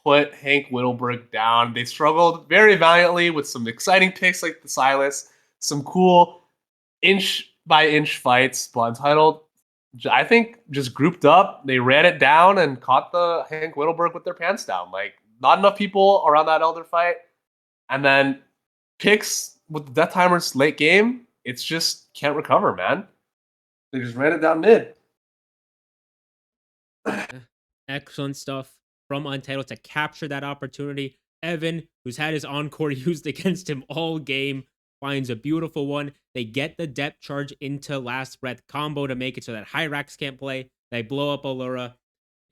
put Hank Whittleberg down. They struggled very valiantly with some exciting picks like the Silas. Some cool inch-by-inch fights, but Untitled, I think, just grouped up. They ran it down and caught the Hank Whittleberg with their pants down. Like, not enough people around that Elder fight. And then picks with the Death Timers late game, it's just can't recover, man. They just ran it down mid. Excellent stuff from Untitled to capture that opportunity. Evan, who's had his encore used against him all game, finds a beautiful one. They get the depth charge into Last Breath combo to make it so that Hyrax can't play. They blow up Allura.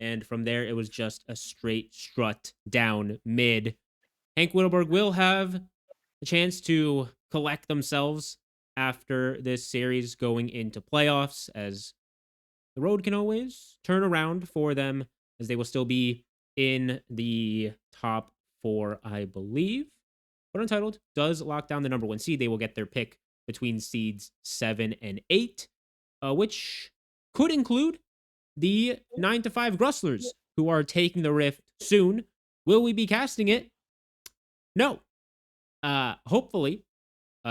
And from there, it was just a straight strut down mid. Hank Whittleberg will have a chance to collect themselves after this series going into playoffs, as the road can always turn around for them, as they will still be in the top 4, I believe. But Untitled does lock down the number 1 seed. They will get their pick between seeds 7 and 8, which could include the 9-5 Grustlers, who are taking the Rift soon. Will we be casting it? No. Hopefully,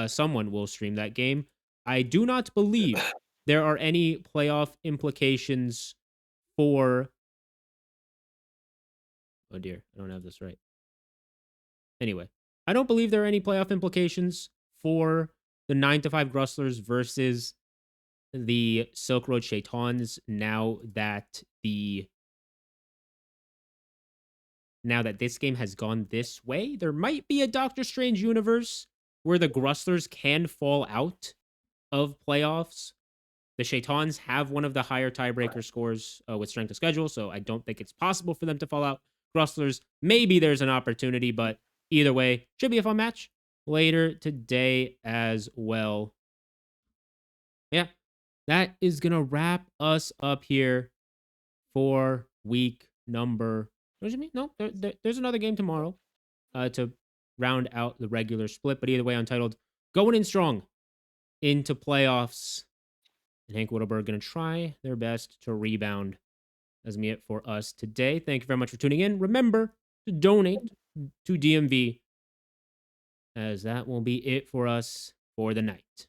someone will stream that game. I do not believe there are any playoff implications for. Oh dear, I don't have this right. Anyway, I don't believe there are any playoff implications for the 9 to 5 Grustlers versus the Silk Road Shaitans now that this game has gone this way. There might be a Doctor Strange universe where the Grustlers can fall out of playoffs. The Shaitans have one of the higher tiebreaker scores with strength of schedule, so I don't think it's possible for them to fall out. Grustlers, maybe there's an opportunity, but either way, should be a fun match later today as well. Yeah, that is going to wrap us up here for week number. What do you mean? No, there's another game tomorrow to round out the regular split, but either way, Untitled going in strong into playoffs. And Hank Whittleberg going to try their best to rebound. That's me it for us today. Thank you very much for tuning in. Remember to donate to DMV, as that will be it for us for the night.